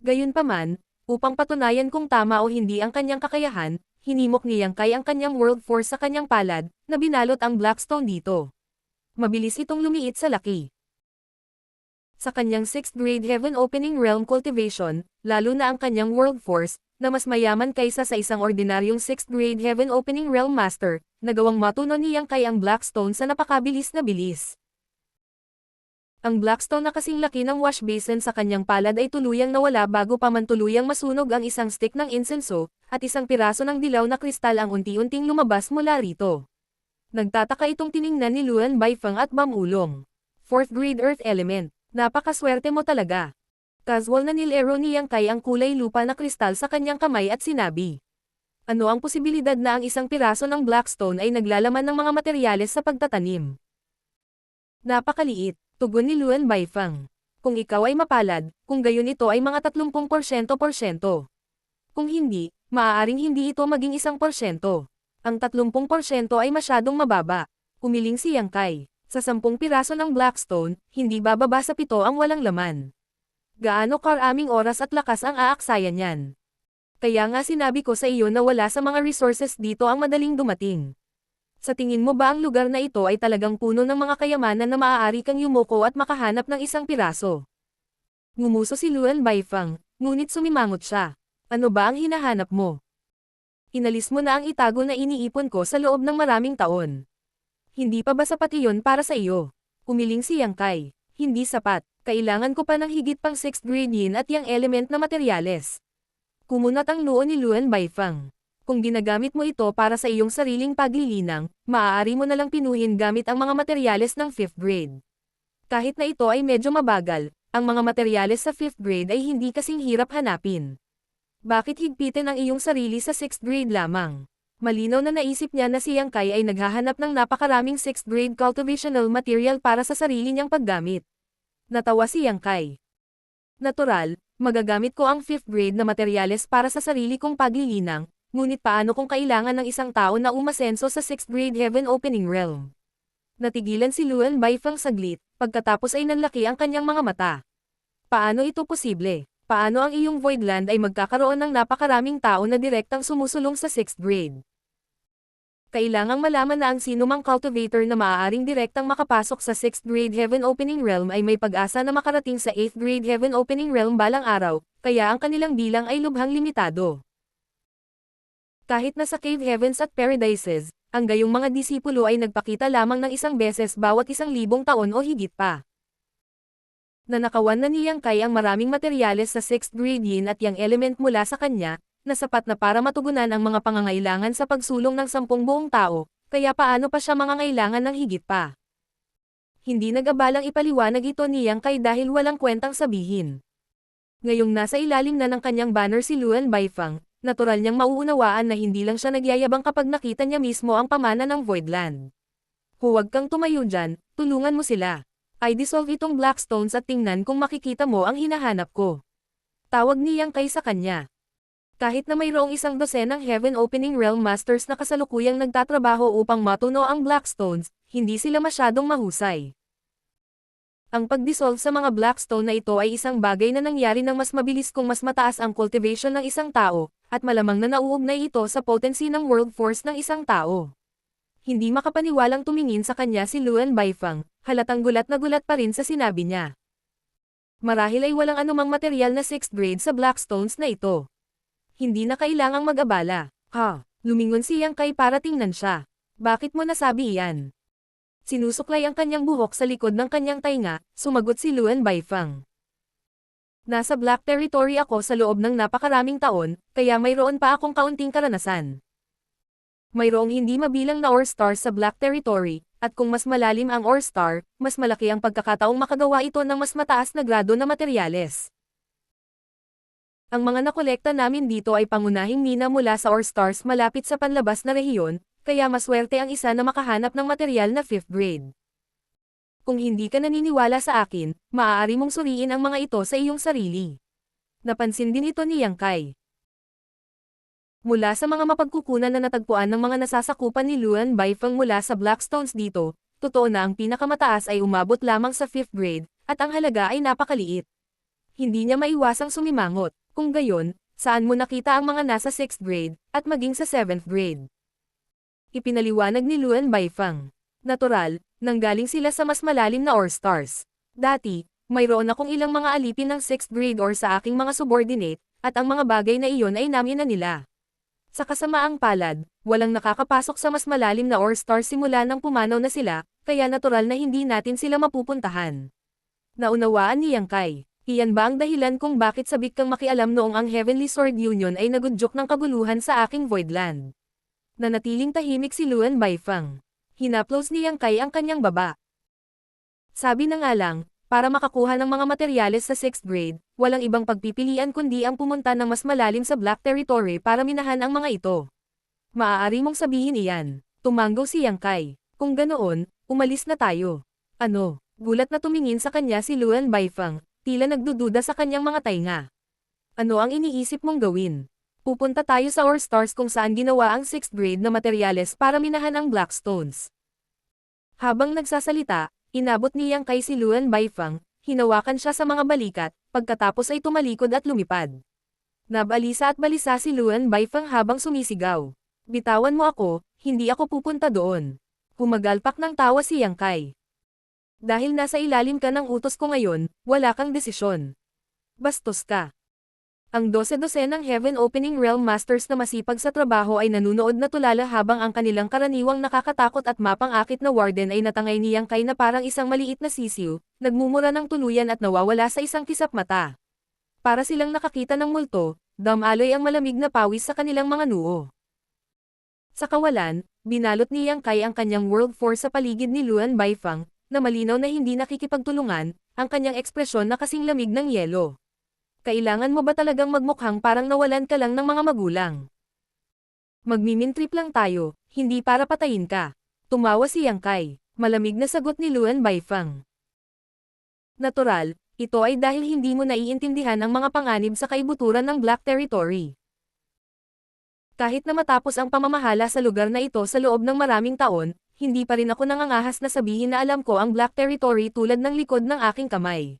A: Gayunpaman, upang patunayan kung tama o hindi ang kanyang kakayahan, hinimok ni Yang Kai ang kanyang World Force sa kanyang palad, na binalot ang Blackstone dito. Mabilis itong lumiit sa laki. Sa kanyang 6th grade Heaven Opening Realm Cultivation, lalo na ang kanyang World Force, na mas mayaman kaysa sa isang ordinaryong 6th grade Heaven Opening Realm Master, nagawang matuno ni Yang Kai ang Blackstone sa napakabilis na bilis. Ang Blackstone na kasing laki ng wash basin sa kanyang palad ay tuluyang nawala bago pa man tuluyang masunog ang isang stick ng insenso, at isang piraso ng dilaw na kristal ang unti-unting lumabas mula rito. Nagtataka itong tiningnan ni Luan Baifeng at Mamulong. 4th grade earth element, napakaswerte mo talaga. Casual na nilero ni Yang Kai ang kulay lupa na kristal sa kanyang kamay at sinabi. Ano ang posibilidad na ang isang piraso ng Blackstone ay naglalaman ng mga materyales sa pagtatanim? Napakaliit, tugon ni Luan Baifeng. Kung ikaw ay mapalad, kung gayon ito ay mga 30%. Kung hindi, maaaring hindi ito maging 1%. Ang 30% ay masyadong mababa. Umiling si Yang Kai. Sa 10 piraso ng Blackstone, hindi bababa sa 7 ang walang laman. Gaano karaming oras at lakas ang aaksayan niyan? Kaya nga sinabi ko sa iyo na wala sa mga resources dito ang madaling dumating. Sa tingin mo ba ang lugar na ito ay talagang puno ng mga kayamanan na maaari kang yumuko at makahanap ng isang piraso? Ngumuso si Luan Baifeng, ngunit sumimangot siya. Ano ba ang hinahanap mo? Inalis mo na ang itago na iniipon ko sa loob ng maraming taon. Hindi pa ba sapat iyon para sa iyo? Umiling si Yang Kai. Hindi sapat. Kailangan ko pa ng higit pang 6th grade yin at yang element na materyales. Kumunat ang noo ni Luan Baifeng. Kung ginagamit mo ito para sa iyong sariling paglilinang, maaari mo nalang pinuhin gamit ang mga materyales ng 5th grade. Kahit na ito ay medyo mabagal, ang mga materyales sa 5th grade ay hindi kasing hirap hanapin. Bakit higpitin ang iyong sarili sa 6th grade lamang? Malinaw na naisip niya na si Yang Kai ay naghahanap ng napakaraming 6th grade cultivational material para sa sarili niyang paggamit. Natawa si Yang Kai. Natural, magagamit ko ang 5th grade na materyales para sa sarili kong paglilinang, ngunit paano kung kailangan ng isang tao na umasenso sa 6th grade heaven opening realm? Natigilan si Luan Baifeng saglit, pagkatapos ay nanlaki ang kanyang mga mata. Paano ito posible? Paano ang iyong Voidland ay magkakaroon ng napakaraming tao na direktang sumusulong sa 6th grade? Kailangang malaman na ang sinumang cultivator na maaaring direktang makapasok sa 6th grade heaven opening realm ay may pag-asa na makarating sa 8th grade heaven opening realm balang araw, kaya ang kanilang bilang ay lubhang limitado. Kahit na sa cave heavens at paradises, ang gayong mga disipulo ay nagpakita lamang ng isang beses bawat 1,000 taon o higit pa. Nanakawan na ni Yang Kai ang maraming materyales sa 6th grade yin at yang element mula sa kanya, na sapat na para matugunan ang mga pangangailangan sa pagsulong ng 10 buong tao, kaya paano pa siya mangangailangan ng higit pa? Hindi nag-abalang ipaliwanag ito ni Yang Kai dahil walang kwentang sabihin. Ngayong nasa ilalim na ng kanyang banner si Luan Baifeng, natural niyang mauunawaan na hindi lang siya nagyayabang kapag nakita niya mismo ang pamana ng Voidland. Huwag kang tumayo dyan, tulungan mo sila. I dissolve itong Blackstones at tingnan kung makikita mo ang hinahanap ko. Tawag ni Yang Kai sa kanya. Kahit na mayroong 12 ng Heaven Opening Realm Masters na kasalukuyang nagtatrabaho upang matuno ang Blackstones, hindi sila masyadong mahusay. Ang pag-dissolve sa mga Blackstone na ito ay isang bagay na nangyari ng mas mabilis kung mas mataas ang cultivation ng isang tao, at malamang na nauugnay ito sa potency ng world force ng isang tao. Hindi makapaniwalang tumingin sa kanya si Luan Baifeng, halatang gulat na gulat pa rin sa sinabi niya. Marahil ay walang anumang material na 6th grade sa Blackstones na ito. Hindi na kailangang mag-abala. Lumingon si Yang Kai para tingnan siya. Bakit mo nasabi iyan? Sinusuklay ang kanyang buhok sa likod ng kanyang tainga, sumagot si Luan Baifeng. Nasa Black Territory ako sa loob ng napakaraming taon, kaya mayroon pa akong kaunting karanasan. Mayroong hindi mabilang na ore stars sa Black Territory, at kung mas malalim ang ore star, mas malaki ang pagkakataong makagawa ito ng mas mataas na grado na materyales. Ang mga nakolekta namin dito ay pangunahing mina mula sa ore stars malapit sa panlabas na rehiyon, kaya maswerte ang isa na makahanap ng material na 5th grade. Kung hindi ka naniniwala sa akin, maaari mong suriin ang mga ito sa iyong sarili. Napansin din ito ni Yang Kai. Mula sa mga mapagkukunan na natagpuan ng mga nasasakupan ni Luan Baifeng mula sa Blackstones dito, totoo na ang pinakamataas ay umabot lamang sa 5th grade, at ang halaga ay napakaliit. Hindi niya maiwasang sumimangot. Kung gayon, saan mo nakita ang mga nasa 6th grade, at maging sa 7th grade? Ipinaliwanag ni Luan Baifeng. Natural, nanggaling sila sa mas malalim na ore stars. Dati, mayroon akong ilang mga alipin ng 6th grade ore sa aking mga subordinate, at ang mga bagay na iyon ay namin na nila. Sa kasamaang palad, Walang nakakapasok sa mas malalim na ore stars simula nang pumanaw na sila, kaya natural na hindi natin sila mapupuntahan. Naunawaan ni Yang Kai. Iyan ba ang dahilan kung bakit sabik kang makialam noong ang Heavenly Sword Union ay nagudyok ng kaguluhan sa aking Voidland? Nanatiling tahimik si Luan Baifeng. Hinaplos ni Yang Kai ang kanyang baba. Sabi na nga lang, para makakuha ng mga materyales sa 6th grade, walang ibang pagpipilian kundi ang pumunta ng mas malalim sa Black Territory para minahan ang mga ito. Maaari mong sabihin iyan. Tumanggo si Yang Kai. Kung ganoon, umalis na tayo. Ano? Gulat na tumingin sa kanya si Luan Baifeng, tila nagdududa sa kanyang mga tainga. Ano ang iniisip mong gawin? Pupunta tayo sa Ore Stars kung saan ginawa ang 6th grade na materyales para minahan ang Black Stones. Habang nagsasalita, inabot ni Yang Kai si Luan Baifeng, hinawakan siya sa mga balikat, pagkatapos ay tumalikod at lumipad. Nabalisa at balisa si Luan Baifeng habang sumisigaw. Bitawan mo ako, hindi ako pupunta doon. Humagalpak ng tawa si Yang Kai. Dahil nasa ilalim ka ng utos ko ngayon, wala kang desisyon. Bastos ka. Ang 12 ng Heaven Opening Realm Masters na masipag sa trabaho ay nanunood na tulala habang ang kanilang karaniwang nakakatakot at mapang-akit na warden ay natangay ni Yang Kai na parang isang maliit na sisiw, nagmumura ng tuluyan at nawawala sa isang kisap mata. Para silang nakakita ng multo, damaloy ang malamig na pawis sa kanilang mga noo. Sa kawalan, binalot ni Yang Kai ang kanyang World Force sa paligid ni Luan Baifeng, na malinaw na hindi nakikipagtulungan, ang kanyang ekspresyon na kasing lamig ng yelo. Kailangan mo ba talagang magmukhang parang nawalan ka lang ng mga magulang? Magmimintrip lang tayo, hindi para patayin ka. Tumawa si Yang Kai. Malamig na sagot ni Luan Baifeng. Natural, ito ay dahil hindi mo naiintindihan ang mga panganib sa kaibuturan ng Black Territory. Kahit na matapos ang pamamahala sa lugar na ito sa loob ng maraming taon, hindi pa rin ako nangangahas na sabihin na alam ko ang Black Territory tulad ng likod ng aking kamay.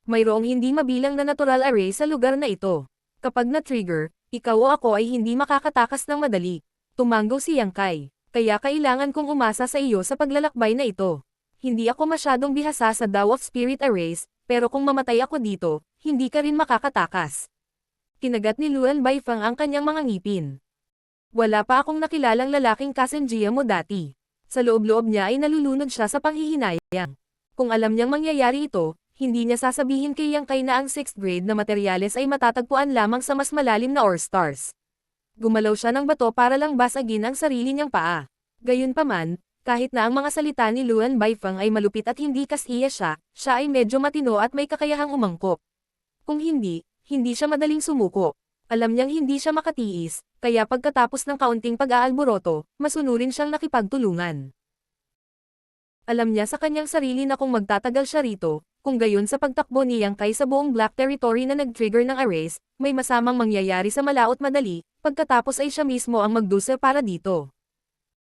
A: Mayroong hindi mabilang na natural array sa lugar na ito. Kapag na-trigger, ikaw o ako ay hindi makakatakas ng madali. Tumanggo si Yang Kai. Kaya kailangan kong umasa sa iyo sa paglalakbay na ito. Hindi ako masyadong bihasa sa Dao of Spirit Arrays, pero kung mamatay ako dito, hindi ka rin makakatakas. Kinagat ni Luan Baifeng ang kanyang mga ngipin. Wala pa akong nakilalang lalaking kasenjiya mo dati. Sa loob-loob niya ay nalulunod siya sa panghihinayang. Kung alam niyang mangyayari ito, hindi niya sasabihin kay Yang Kai na ang 6th grade na materyales ay matatagpuan lamang sa mas malalim na Ore Stars. Gumalaw siya ng bato para lang basagin ang sarili niyang paa. Gayunpaman, kahit na ang mga salita ni Luan Baifeng ay malupit at hindi kasiya siya ay medyo matino at may kakayahang umangkop. Kung hindi siya madaling sumuko. Alam niyang hindi siya makatiis, kaya pagkatapos ng kaunting pag-aalboroto, masunurin siyang nakipagtulungan. Alam niya sa kanyang sarili na kung magtatagal siya rito, kung gayon sa pagtakbo ni Yang Kai sa buong Black Territory na nag-trigger ng arrays, may masamang mangyayari sa malaot madali, pagkatapos ay siya mismo ang magdusa para dito.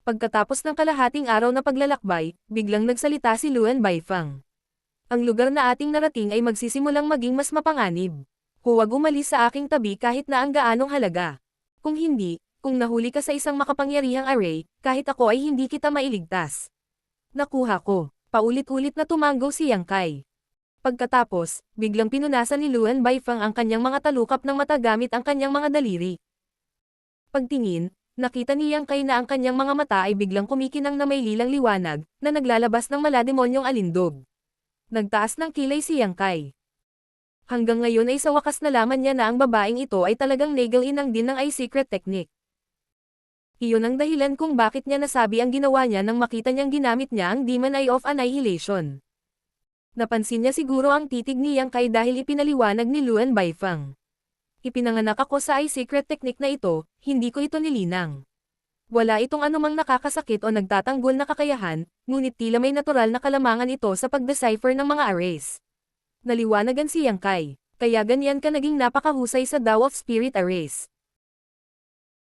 A: Pagkatapos ng kalahating araw na paglalakbay, biglang nagsalita si Luan Baifeng. Ang lugar na ating narating ay magsisimulang maging mas mapanganib. Huwag umalis sa aking tabi kahit na ang gaanong halaga. Kung hindi, kung nahuli ka sa isang makapangyarihang array, kahit ako ay hindi kita mailigtas. Nakuha ko. Paulit-ulit na tumanggo si Yang Kai. Pagkatapos, biglang pinunasan ni Luan Baifeng ang kanyang mga talukap ng mata gamit ang kanyang mga daliri. Pagtingin, nakita ni Yang Kai na ang kanyang mga mata ay biglang kumikinang na may lilang liwanag, na naglalabas ng malademonyong alindog. Nagtaas ng kilay si Yang Kai. Hanggang ngayon ay sa wakas nalaman niya na ang babaeng ito ay talagang nagal-inang din ng secret technique. Iyon ang dahilan kung bakit niya nasabi ang ginawa niya nang makita niyang ginamit niya ang Demon Eye of Annihilation. Napansin niya siguro ang titig ni Yang Kai dahil ipinaliwanag ni Luan Baifeng. Ipinanganak ako sa secret technique na ito, hindi ko ito nilinang. Wala itong anumang nakakasakit o nagtatanggol na kakayahan, ngunit tila may natural na kalamangan ito sa pag-decipher ng mga arrays. Naliwanagan si Yang Kai, kaya ganyan ka naging napakahusay sa Dao of Spirit Arrays.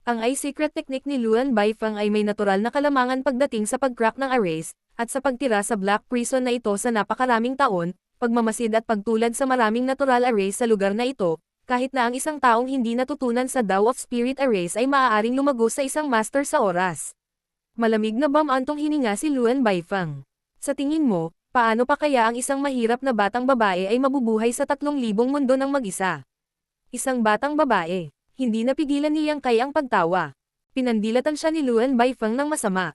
A: Ang secret technique ni Luan Baifeng ay may natural na kalamangan pagdating sa pag-crack ng arrays, at sa pagtira sa Black Prison na ito sa napakaraming taon, pagmamasid at pagtulad sa maraming natural arrays sa lugar na ito, kahit na ang isang taong hindi natutunan sa Dao of Spirit Arrays ay maaaring lumago sa isang master sa oras. Malamig na bamantong hininga si Luan Baifeng. Sa tingin mo, paano pa kaya ang isang mahirap na batang babae ay mabubuhay sa 3,000 mundo ng mag-isa? Isang batang babae. Hindi napigilan ni Yang Kai ang pagtawa. pinandilatan siya ni Luan Baifeng ng masama.